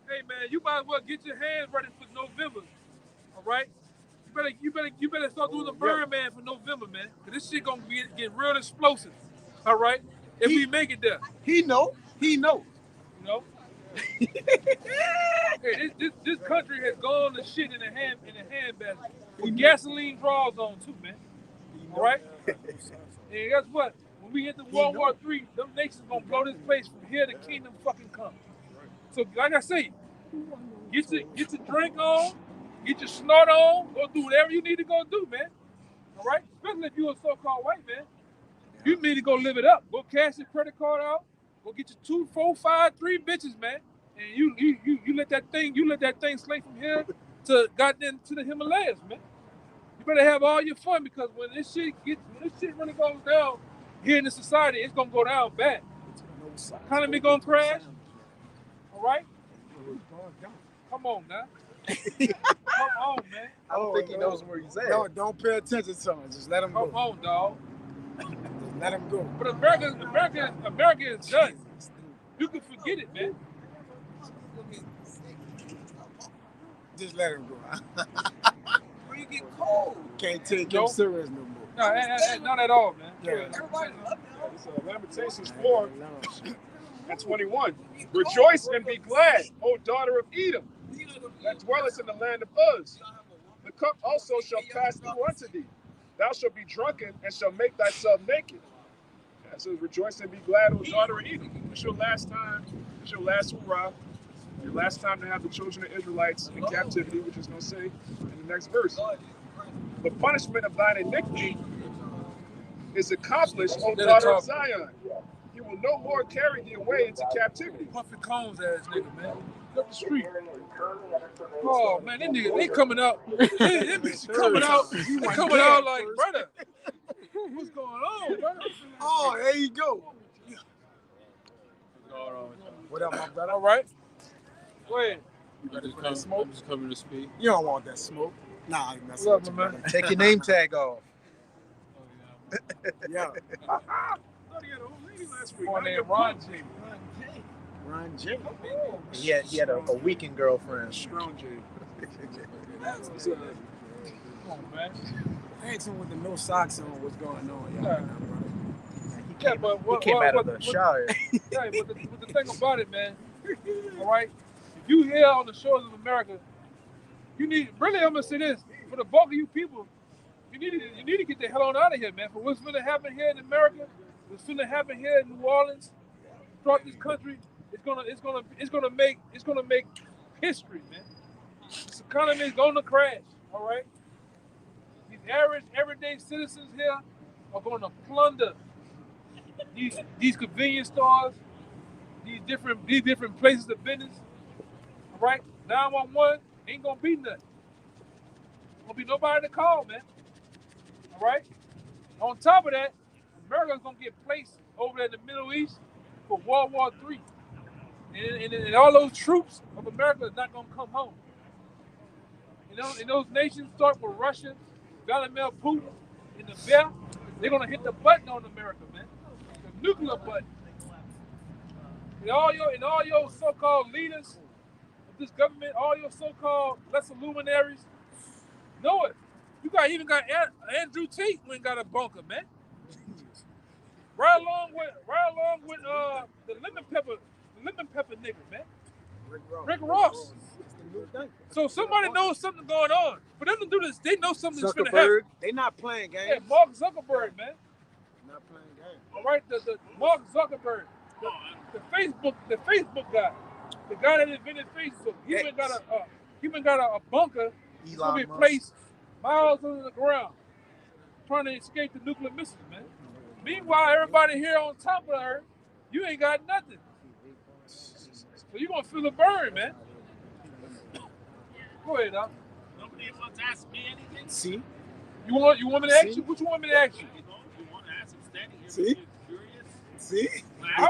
A: Hey man, you might as well get your hands ready for November. All right? You better start doing the burn man for November, man. Cause this shit gonna get real explosive. All right? If we make it there.
F: He know.
A: You know? Hey, this country has gone to shit in a handbasket with gasoline draws on too, man. All right? And guess what? When we hit the World War III, them nations gonna blow this place from here to kingdom fucking come. So like I say, get your drink on, get your snort on, go do whatever you need to go do, man. All right? Especially if you're a so-called white man. You need to go live it up. Go cash your credit card out. Go get your 2, 4, 5, 3 bitches, man. And you let that thing slay from here to goddamn to the Himalayas, man. You better have all your fun because when this shit really goes down here in the society, it's gonna go down bad. Economy gonna crash. All right? Come on now. Come on, man.
E: I don't think he knows where he's at.
F: No, don't pay attention to him. Just let him
A: Come
F: go.
A: on, dog.
F: Let him go.
A: But America is done. You can forget it, man.
F: Just let him go.
D: When you get cold.
F: Can't take
A: No.
F: him serious no more.
A: No, not at all, man.
F: Yeah.
D: Everybody love you.
C: So Lamentations 4 and 21. Rejoice and be glad, O daughter of Edom, that dwellest in the land of Uz. The cup also shall pass through unto thee. Thou shalt be drunken and shall make thyself naked. Yeah, so rejoice and be glad, O daughter of Edom. It's your last time. It's your last hurrah. Your last time to have the children of Israelites in captivity, which is going to say in the next verse. The punishment of thine iniquity is accomplished, O daughter of Zion. He will no more carry thee away into captivity.
A: Puffy Combs ass nigga, man. Up the street. Oh man, them niggas, they coming out. They coming out. They coming out like, brother. What's going on, brother?
F: Oh, there you go.
E: What up, my brother?
A: All right. Go ahead.
B: I'm just coming to speak.
F: You don't want that smoke. Nah, that's
A: What's up, man?
E: Take your name tag off.
F: Yeah.
C: I thought he had a whole lady last week.
A: Boy named Ron J.
F: Ron J.
E: He had a weekend girlfriend.
C: Strong J.
A: Come on, man.
F: Ask him with the no socks on what's going on.
A: Yeah. Yeah, but
E: He came out of the shower.
A: Yeah, but the thing about it, man, all right, if you here on the shores of America, you need, really, I'm gonna say this, for the bulk of you people, you need to get the hell on out of here, man. For what's gonna happen here in America, what's gonna happen here in New Orleans, throughout this country, it's gonna make history, man. This economy is gonna crash, all right? These average, everyday citizens here are gonna plunder these convenience stores, these different places of business. All right, 911 ain't gonna be nothing. Gonna be nobody to call, man. All right. On top of that, America's gonna get placed over there in the Middle East for World War III, and all those troops of America is not gonna come home. You know, and those nations start with Russia, Vladimir Putin, and the bear. They're gonna hit the button on America, man. The nuclear button. And all your so-called leaders of this government, all your so-called lesser luminaries, know it. You even got Andrew Tate who ain't got a bunker, man. Right along with the lemon pepper nigga, man. Rick Ross. So somebody knows something going on. For them to do this, they know something's gonna happen.
F: They not playing games.
A: Yeah, Mark Zuckerberg, man.
F: Not playing games.
A: All right, the Mark Zuckerberg, the Facebook guy, the guy that invented Facebook. He even got a bunker to be placed miles under the ground, trying to escape the nuclear missiles, man. Meanwhile, everybody here on top of the earth, you ain't got nothing. So you gonna feel the burn, man. Go ahead, Doc.
G: Nobody wants to ask me anything.
F: See?
A: You want me to ask you? What you want me to ask you?
G: You want to ask him standing here?
F: See?
G: Curious?
F: See?
A: I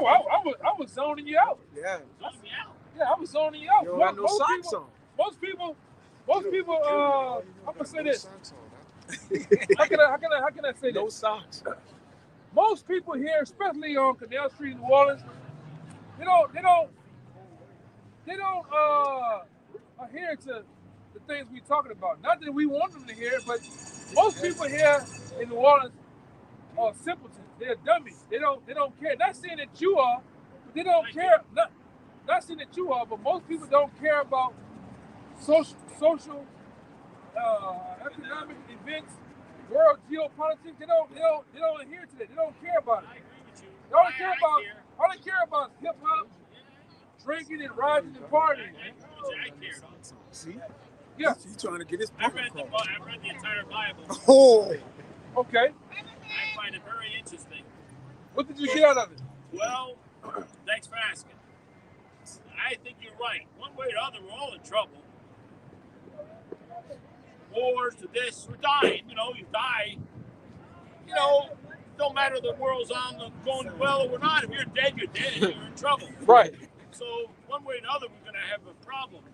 A: was zoning you out.
F: Yeah.
G: Zoning me out.
A: Yeah, I was zoning you out.
F: You don't got no socks on.
A: Most people, I'm gonna say this. How can I say
F: No
A: this?
F: socks.
A: Most people here, especially on Canal Street in New Orleans, they don't adhere to the things we're talking about. Not that we want them to hear it, but most people here in New Orleans are simpletons. They're dummies. They don't care. Not saying that you are, but they don't care. Not saying that you are, but most people don't care about social, economic events, world geopolitics. They don't adhere to that. They don't care about it.
G: I agree with you.
A: All they care about is hip hop, drinking and riding and partying.
G: I care.
F: See?
A: Yeah.
F: He's trying to get his
G: I
F: point
G: read the
F: across.
G: I read the entire Bible.
F: Oh.
A: Okay.
G: I find it very interesting.
A: What did you get out of it?
G: Well, thanks for asking. I think you're right. One way or the other, we're all in trouble. Wars to this, we're dying. You know, you die. You know, don't matter the world's going well or we're not. If you're dead, you're dead, and you're in trouble.
A: Right.
G: So one way or another, we're going to have a problem.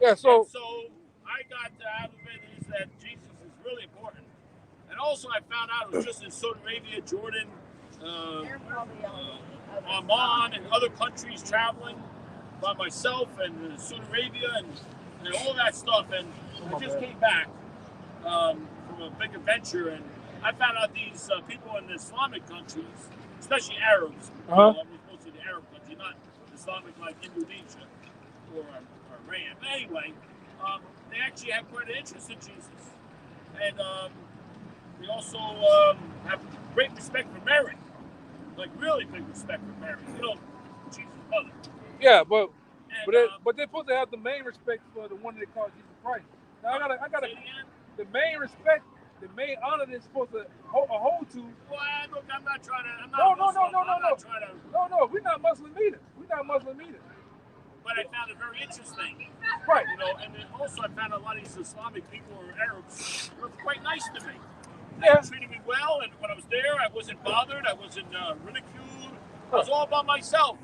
A: Yeah. So
G: And so I got out of it is that Jesus is really important. And also I found out it was just in Saudi Arabia, Jordan, Oman, and other countries traveling by myself and Saudi Arabia and all that stuff. And I just came back from a big adventure, and I found out these people in the Islamic countries, especially Arabs, we're supposed to be the Arab country, not Islamic like Indonesia or Iran. But anyway, they actually have quite an interest in Jesus. And they also have great respect for Mary. like really big respect for Mary. You know, Jesus' mother.
A: Yeah, but
G: And,
A: they're supposed to have the main respect for the one they call Jesus Christ. Now I gotta
G: say it again?
A: the main respect, the main honor they're supposed to hold to.
G: Well, look, I'm not trying to. I'm not
A: No,
G: Muslim.
A: no.
G: I'm not trying to.
A: No, we're not Muslim either. We're not Muslim either.
G: But I found it very interesting.
A: Right.
G: You know, and then also I found a lot of these Islamic people or Arabs were quite nice to me.
A: Yeah.
G: They treated me well, and when I was there, I wasn't bothered. I wasn't ridiculed. I was all about myself.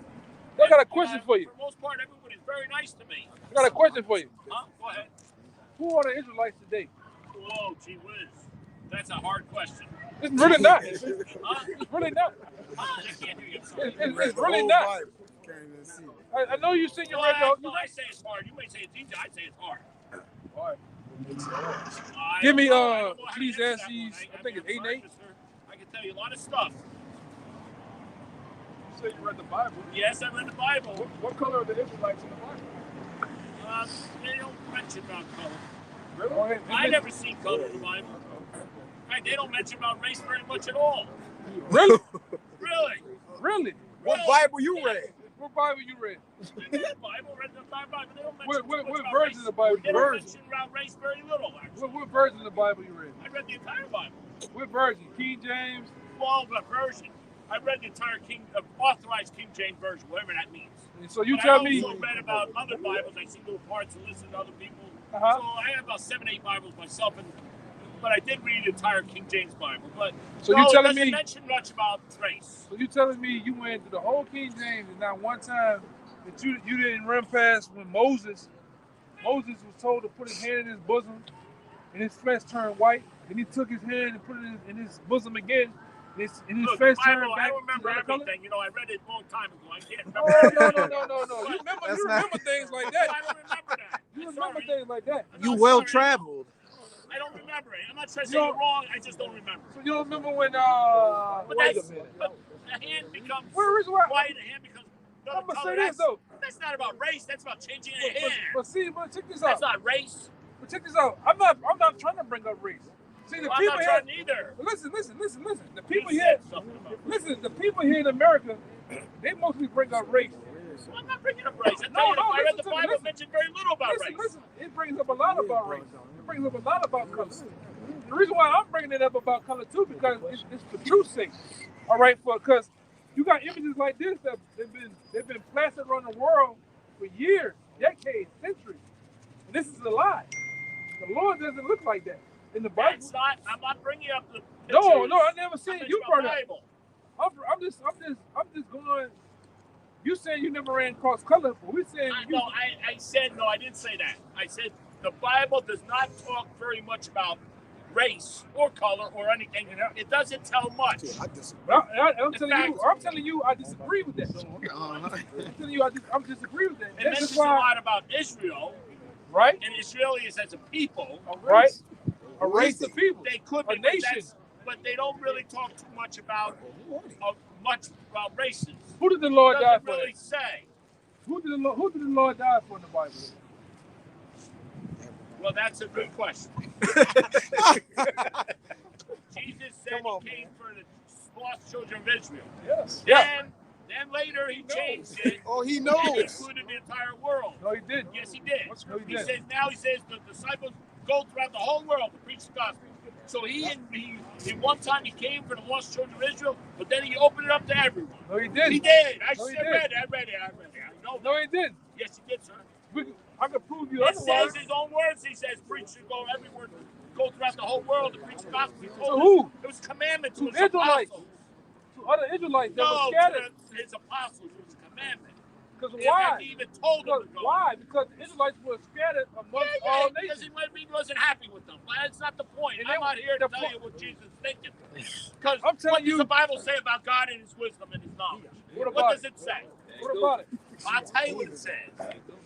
A: I got a question for you.
G: For the most part, everybody's very nice to me.
A: I got a question for you.
G: Huh? Go ahead.
A: Who are the Israelites today?
G: Oh, gee whiz. That's a hard question.
A: It's really not. It's
G: Huh?
A: really not.
G: I can't hear you. I'm sorry.
A: It's really not.
F: Can't even see.
A: I know you said you're
G: Well,
A: right.
G: no, I say it's hard. You may say it's easy. I say it's hard.
A: All right.
G: I
A: Give me,
G: don't know. I don't know how to answer that
A: Ecclesiastes,
G: one.
A: I think it's
G: I'm
A: 8:8.
G: sorry, I can tell you a lot of stuff.
C: You say you read the Bible.
G: Yes, I read the Bible.
C: What color are the Israelites in the Bible?
G: They don't mention about color.
C: Really?
G: I never seen color in the Bible. Right, they don't mention about race very much at all.
A: Really?
G: Really?
A: Really?
F: What Bible you read?
A: What Bible you read?
G: I read the Bible, read the Bible. They don't mention
A: What
G: too much about
A: version
G: race.
A: of the Bible?
G: They don't mention about race very little, actually.
A: What version of the Bible you read?
G: I read the entire Bible.
A: What version? King James?
G: Well, the version. I read the entire authorized King James version, whatever that means.
A: So you
G: But
A: tell
G: I
A: me.
G: also read about other Bibles. I see little parts and listen to other people.
A: Uh-huh.
G: So I have about 7, 8 Bibles myself, but I did read the entire King James Bible. But
A: So
G: no,
A: you telling
G: it doesn't
A: me?
G: mention much about race.
A: So you telling me you went through the whole King James and not one time that you didn't run past when Moses was told to put his hand in his bosom and his flesh turned white. Then he took his hand and put it in his bosom again. And his
G: Look,
A: flesh
G: the Bible,
A: turned
G: I
A: back
G: don't remember
A: to the color.
G: everything. You know, I read it a long time ago. I can't
A: Oh,
G: remember.
A: no. You remember
E: That's
A: things like
G: I
A: that.
G: don't remember that.
A: You
G: I'm
A: remember
G: sorry.
A: things like that.
G: I'm
E: You
G: not
E: well
G: sorry.
E: traveled.
G: I don't remember it. I'm not trying to
A: You
G: say you're
A: don't-
G: wrong. I just don't remember.
A: So you don't remember when
G: But
A: wait a
G: that's,
A: minute.
G: but the hand becomes
A: Where is where
G: white, the hand becomes another
A: I'm gonna
G: color.
A: say this though.
G: That's not about race. That's about changing a hand.
A: But check this
G: That's
A: out.
G: not race.
A: But check this out. I'm not trying to bring up race. See the
G: Well, I'm
A: people
G: not
A: here.
G: trying either.
A: Listen. The
G: You
A: people
G: said
A: here.
G: something about race.
A: Listen, the people here in America, they mostly bring up race.
G: Well, I'm not bringing up race. I tell
A: No,
G: you,
A: no,
G: I read
A: listen
G: the
A: to me,
G: Bible
A: listen.
G: mentioned very little about race.
A: Listen. It brings up a lot about race. It brings up a lot about color. The reason why I'm bringing it up about color too, because it's for truth's sake. All right, because you got images like this that they've been plastered around the world for years, decades, centuries. And this is a lie. The Lord doesn't look like that in the Bible.
G: That's not. I'm not bringing up the.
A: No,
G: pictures.
A: I never
G: I'm
A: seen
G: talking
A: you
G: about
A: brought it.
G: Bible.
A: I'm just going. You saying you never ran cross color, but we're saying you.
G: No, I said no. I didn't say that. I said the Bible does not talk very much about race or color or anything. It doesn't tell much.
F: I disagree.
A: I'm telling you, I disagree with that. I'm telling you, I disagree with that.
G: It
A: This
G: mentions
A: is
G: a
A: why,
G: lot about Israel
A: right?
G: and Israelis as a people.
A: Right? A race of people.
G: They could
A: A
G: be, but
A: nation.
G: but they don't really talk too much about races.
A: Who did the Lord
G: It
A: die
G: doesn't
A: for?
G: really say.
A: Who did the Lord die for in the Bible?
G: Well, that's a good question. Jesus said he came for the lost children of Israel.
A: Yes. Yeah.
G: Then later he changed it.
F: Oh, he
G: And
F: knows.
G: included the entire world.
A: No, he didn't.
G: Yes, he did.
A: No, he
G: He
A: didn't.
G: says now the disciples go throughout the whole world to preach the gospel. So he one time he came for the lost children of Israel, but then he opened it up to everyone.
A: No, he didn't.
G: He did. I
A: No, he
G: read
A: didn't.
G: it. I read it. I know.
A: No, he didn't.
G: Yes, he did, sir.
A: I can prove you
G: It says
A: otherwise.
G: his own words. He says, preach to go everywhere, go throughout the whole world to preach the gospel. He told
A: To
G: us
A: who?
G: It was commandment to
A: To
G: his
A: Israelites.
G: apostles.
A: To other Israelites that
G: No,
A: were scattered.
G: to his apostles. It was a commandment.
A: Because
G: In fact,
A: why?
G: he even told them to go.
A: Why? Because the Israelites were scattered amongst all
G: because
A: nations.
G: he wasn't happy with them. That's not the point.
A: And
G: I'm not here to
A: the
G: tell you what Jesus is thinking. Because
A: I'm telling
G: what does
A: you-
G: the Bible say about God and his wisdom and his knowledge?
A: What
G: What
A: about
G: does it say?
A: What about it?
G: I'll tell you what it says.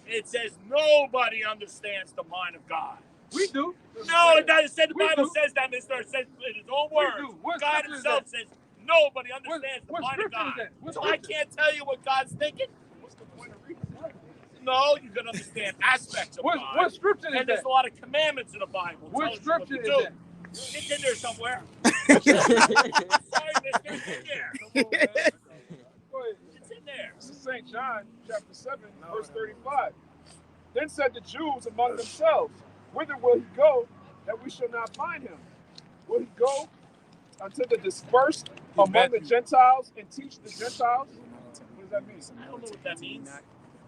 G: It says nobody understands the mind of God.
A: We do.
G: No, it doesn't say the
A: We
G: Bible
A: do.
G: says that, mister. It says in his own
A: We
G: words.
A: do. What
G: God
A: scripture is
G: himself says nobody understands
A: what
G: the mind of
A: scripture is
G: God.
A: that? What
G: So I
A: scripture?
G: can't tell you what God's thinking. What's the point of reading? No, you can understand aspects of God.
A: What scripture is
G: And there's
A: that?
G: a lot of commandments in the Bible.
A: What
G: Tells you what
A: scripture
G: to
A: is
G: do.
A: that?
G: It's in there somewhere. Sorry, mister. It's in there.
C: John chapter 7, verse 35. Then said the Jews among themselves, whither will he go that we shall not find him? Will he go unto the dispersed among the Gentiles and teach the Gentiles? What does that mean?
G: I don't know what that means.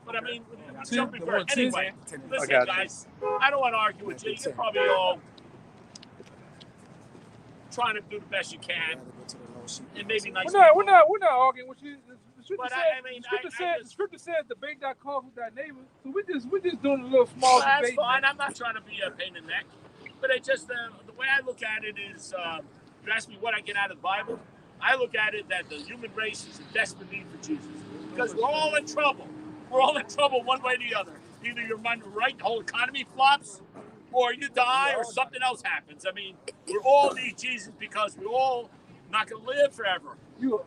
G: But I mean,
A: Ten,
G: jumping
A: the
G: for
A: one,
G: anyway. Listen,
E: got you.
G: guys, I don't want to argue with you. You're probably all trying to do the best you can, and maybe nice.
A: We're not arguing with you. The scripture
G: But
A: says,
G: I mean,
A: the scripture says debate that cause with that neighbor. So we're just doing a little small
G: That's
A: debate.
G: fine.
A: Man.
G: I'm not trying to be a pain in the neck, but it just the way I look at it is, you ask me what I get out of the Bible. I look at it that the human race is in desperate need for Jesus because we're all in trouble. We're all in trouble one way or the other. Either your money right, the whole economy flops, or you die, or something else happens. I mean, we all need Jesus because we're all not going to live forever.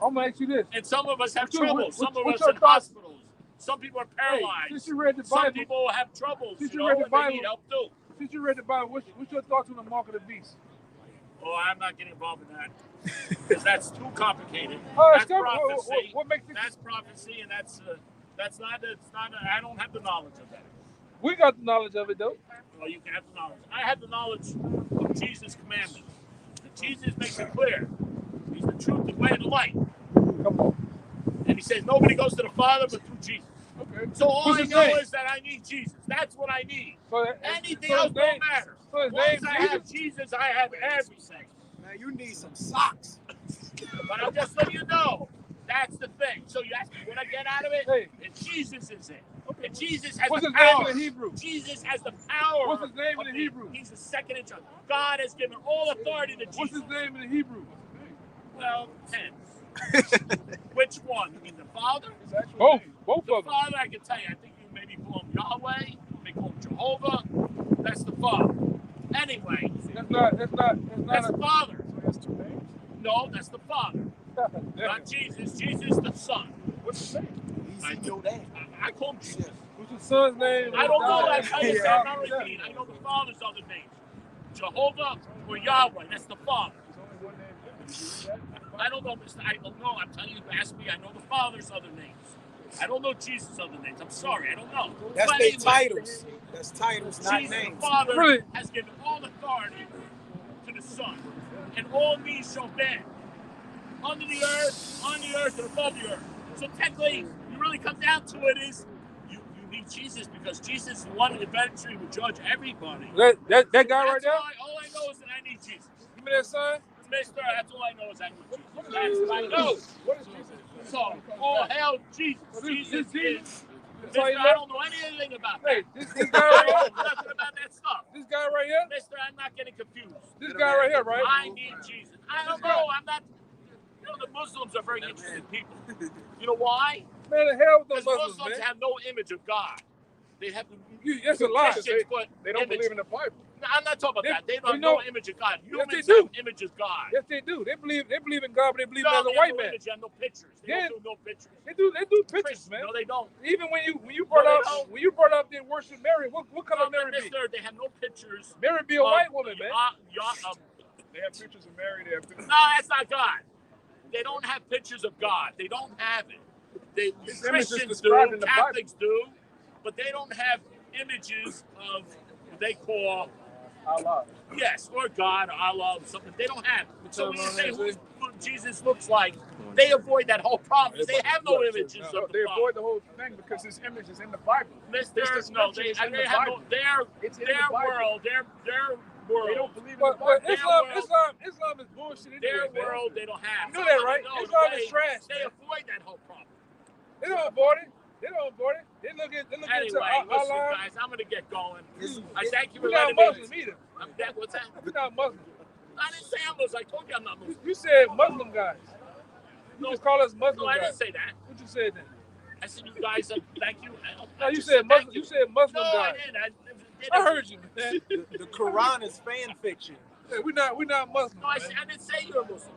A: I'm gonna ask you this.
G: And some of us have
A: What's your-
G: trouble.
A: what-
G: Some of
A: what's
G: us
A: your
G: in
A: thoughts?
G: hospitals. Some people are
A: Hey,
G: paralyzed.
A: since you read the
G: Some
A: Bible,
G: people have troubles.
A: Since
G: You
A: you
G: know,
A: read the
G: and
A: Bible-
G: they need help too.
A: since you read the Bible, what's your thoughts on the mark of the beast?
G: Oh, I'm not getting involved in that because that's too complicated.
A: Oh,
G: That's
A: it's
G: prophecy.
A: what makes it?
G: That's prophecy, and that's not. It's not. I don't have the knowledge of that.
A: We got the knowledge of it though.
G: Well, you can have the knowledge. I have the knowledge of Jesus' commandments. And Jesus makes it clear. He's the truth, the way, and the light.
A: Come on.
G: And he says nobody goes to the Father but through Jesus.
A: Okay.
G: So all
A: What's
G: I
A: his
G: know
A: name?
G: is that I need Jesus. That's what I need.
A: So
G: Anything
A: so
G: else
A: his
G: don't
A: name-
G: matter.
A: So his
G: Once
A: name
G: I have Jesus, I have everything.
F: Man, you need some socks.
G: But I'm just letting you know. That's the thing. So you ask me what I get out of it?
A: Hey.
G: And Jesus is it. And Jesus has
A: What's
G: the
A: his name
G: power.
A: in Hebrew?
G: Jesus has the power.
A: What's his name in
G: of
A: the Hebrew?
G: He's the second in charge. God has given all authority to
A: What's
G: Jesus.
A: his name in the Hebrew?
G: Well, 10. Which one? You mean the Father?
A: Both
G: The
A: of them.
G: Father, I can tell you. I think you maybe call him Yahweh. You may call him Jehovah. That's the Father. Anyway,
A: That's not
G: that's
A: a,
G: the Father.
C: That's two names.
G: No, that's the Father. Not Jesus. Jesus the Son.
C: What's his name?
F: Easy, know that.
G: I call him Jesus.
A: What's his son's name?
G: I don't know. I tell you,
F: Yeah.
G: I'm not repeating. I know the Father's other names. Jehovah or Yahweh. That's the Father. I don't know, Mister. I don't know. I'm telling you, ask me. I know the Father's other names. I don't know Jesus' other names. I'm sorry. I don't know.
F: That's
G: But
F: their
G: anyway,
F: titles. That's titles, not
G: Jesus,
F: names.
G: the Father,
A: Really?
G: has given all authority to the Son, and all knees shall bend under the earth, on the earth, and above the earth. So technically, it really comes down to it is you need Jesus because Jesus is the one who eventually will judge everybody.
A: That guy right
G: That's
A: there?
G: all I know is that I need Jesus.
A: Give me that sign.
G: Mister, that's all I know is I need Jesus. That's what I know.
C: What is Jesus?
G: So, all hail Jesus.
A: So this
G: Jesus
A: Jesus?
G: is.
A: That's all
G: Mister,
A: you
G: I
A: know?
G: don't know anything about
A: Hey,
G: that.
A: this guy
G: I
A: right
G: don't
A: here.
G: know nothing about that stuff.
A: This guy right here.
G: Mister, I'm not getting confused.
A: This guy right here, right?
G: I need Jesus. I don't know. I'm not. You know, the Muslims are very interesting people. You know why?
A: Man, the hell with
G: Because
A: those Muslims,
G: Muslims
A: man.
G: have no image of God. They have
A: That's a lie.
G: Christians put
C: They don't
G: image.
C: believe in the Bible.
G: No, I'm not talking about
A: They-
G: that. They
A: you
G: don't
A: know-
G: know image of God.
A: Yes,
G: Humans
A: they do.
G: have image of God.
A: Yes, they do. They believe in God, but they believe
G: No,
A: in as a
G: they have
A: white
G: no
A: man.
G: image. They have no pictures. They
A: Yeah.
G: don't do no pictures.
A: They do pictures,
G: Christians,
A: man.
G: no, they don't.
A: Even when you brought
G: No, they
A: up
G: don't.
A: they worship Mary, what color
G: No,
A: Mary be?
G: mister, they have no pictures.
A: Mary be a white woman, man.
C: They have pictures of Mary. They have pictures.
G: No, that's not God. They don't have pictures of God. They don't have it.
C: His image is
G: Christians do,
C: described in the Bible.
G: Catholics do, but they don't have images of what they call,
C: Allah.
G: yes, or God, or Allah, or something. They don't have it. So when you say
A: What's
G: who Jesus looks like, they avoid that whole problem. They have no images
C: No,
G: of
C: they
G: the
C: avoid
G: Father.
C: the whole thing because his image is in the Bible.
G: Mister,
C: This
G: no,
C: description
G: they
C: is in the
G: have no,
C: Bible.
G: their
C: It's in
G: their
C: the Bible.
G: world, their
C: They
G: world,
C: don't believe in the
A: But
C: Bible.
A: Islam is bullshit anyway,
G: their
A: man.
G: world, they don't have.
A: You know that,
G: So
A: right?
G: they
A: Islam
G: they-
A: is trash,
G: They
A: man.
G: avoid that whole problem.
A: They don't avoid it. They look into
G: Anyway, listen,
A: Allah.
G: guys, I'm gonna get going.
F: It's-
G: I thank you for
A: We're not
G: letting me.
A: Muslim either.
G: I'm dead. What's that?
A: We're not Muslim.
G: I didn't say I'm Muslim. I told you I'm not Muslim.
A: You said Muslim guys. You
G: No,
A: just call us Muslim
G: no, I didn't
A: guys.
G: say that.
A: What you said then?
G: I said you guys. Thank you.
A: No, you
G: just
A: said
G: thank
A: Muslim. You said Muslim
G: No, I
A: guys.
G: didn't.
A: I heard you, man.
F: The Quran is fan fiction.
A: Hey, we're not Muslim.
G: No, I
A: man.
G: didn't say you're a Muslim.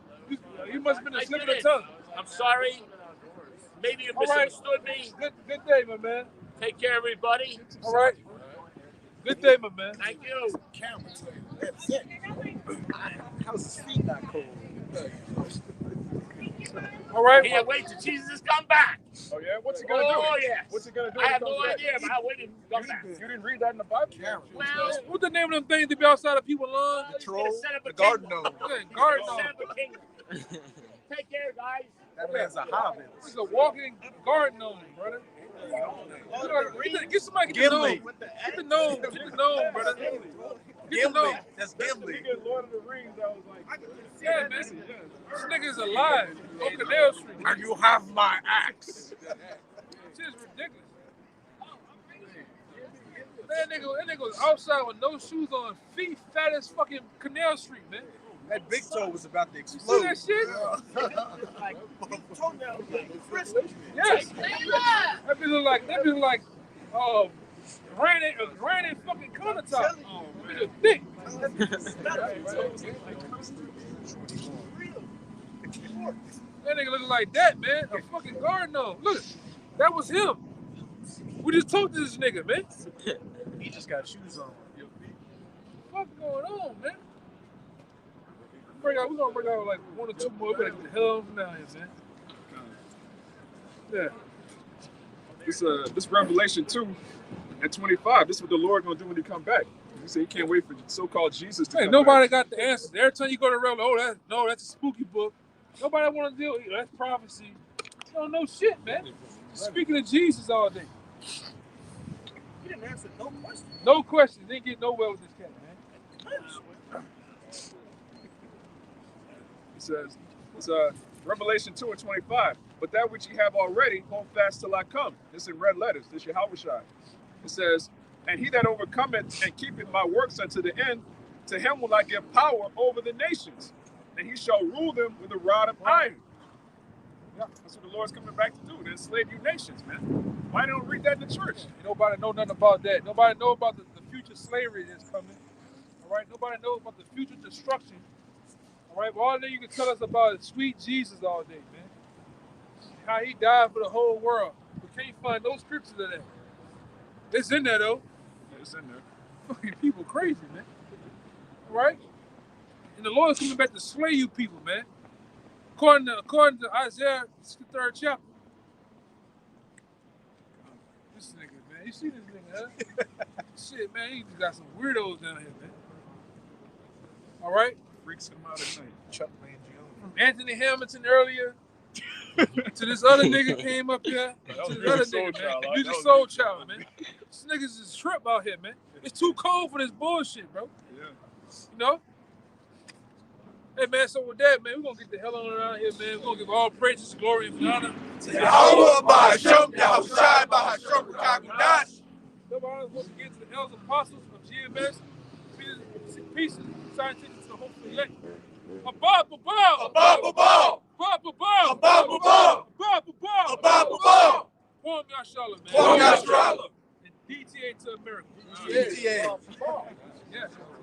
A: You must have been a
G: I
A: slip of
G: did
A: the
G: it.
A: tongue.
G: I'm sorry. Maybe you
A: All right.
G: misunderstood me.
A: Good day, my man.
G: Take care, everybody.
A: All right. Good day, my man.
G: Thank you.
F: That's it. How's his feet not cold?
A: All right.
G: Can't wait till Jesus come back.
C: Oh yeah, what's he gonna do?
G: Oh yes.
C: What's he gonna do?
G: I
C: when
G: have
C: he
G: no
C: comes back?
G: idea, but I waited and come back.
C: You didn't read that in the Bible?
G: Well,
A: What's the name of them things to be outside of people's lawns?
G: he's
E: Troll,
G: gonna set up a
E: the garden
G: kingdom.
E: gnome.
A: Yeah, garden
G: Set
A: gnome.
G: up a kingdom. Take care, guys.
E: That man's a hobbit.
A: He's a walking garden gnome, brother. Get somebody get the
E: Gimli.
A: gnome. Get the gnome. Get the gnome, brother. Get the
E: Gimli.
A: gnome.
E: That's
C: He
E: Gimli.
C: get Lord of the Rings. I was like,
A: Yeah, man. This nigga is alive on Canal Street.
E: And you have my axe.
A: Shit is ridiculous. That nigga was outside with no shoes on, feet fat as fucking Canal Street, man.
E: That big toe was about to
A: You
E: explode.
A: see that shit?
G: Like, toenails, like, crisp.
A: Yes. That bitch look like granite fucking countertop. Oh, man. Thick. That nigga looking like that, man. A fucking garden gnome. Look, that was him. We just talked to this nigga, man.
E: He just got shoes on.
A: What's going on, man? We're gonna bring out like one or two more. We gotta get the hell on from down here, man. Yeah.
C: this Revelation 2:25. This is what the Lord gonna do when he come back. He said he can't wait for so-called Jesus to
A: Hey,
C: come
A: nobody
C: back.
A: got the answers. Every time you go to Revelation, that's a spooky book. Nobody want to deal with it. That's prophecy. You don't know shit, man. Just speaking of Jesus all day.
G: You didn't answer no question.
A: No questions. Didn't get nowhere with this cat, man.
C: He says, it's Revelation 2:25. But that which ye have already, hold fast till I come. This in red letters. This YAHAWASHI. It says, and he that overcometh and keepeth my works unto the end, to him will I give power over the nations, and he shall rule them with a rod of iron. Yeah, that's what the Lord's coming back to do, to enslave you nations, man. Why don't read that in the church?
A: Nobody know nothing about that. Nobody know about the future slavery that's coming. All right. Nobody knows about the future destruction. All right. But all that you can tell us about is sweet Jesus all day, man. How he died for the whole world. We can't find no scriptures of that. It's in there though.
C: Yeah, it's in there.
A: Fucking people crazy, man. All right. And the Lord's coming back to slay you people, man. According to Isaiah, it's the 3rd chapter. This nigga, man. You see this nigga, huh? Shit, man. He just got some weirdos down here, man. All right.
C: Freaks come out at night.
E: Chuck Mangione.
A: From Anthony Hamilton earlier to this other nigga came up here. To this other nigga, man. Music Soul Child, man. This nigga's is a trip out here, man. It's too cold for this bullshit, bro.
C: Yeah.
A: You know? Hey, man, so with that, man, we're going to get the hell on around here, man. We're going to give all praises, glory, and honor.
F: YAHAWAH, bahasham, YAHAWASHI, bahasham, Kagudash.
A: Nobody wants to get to the elders apostles of GMS. Peace and scientific to hopefully let. Above, above.
F: Above, above.
A: Above, above.
F: Above, above.
A: Above, above.
F: Above, above.
A: Form Yashala, man.
F: Form Yashala.
A: And DTA to America.
E: GTA.
A: Yes.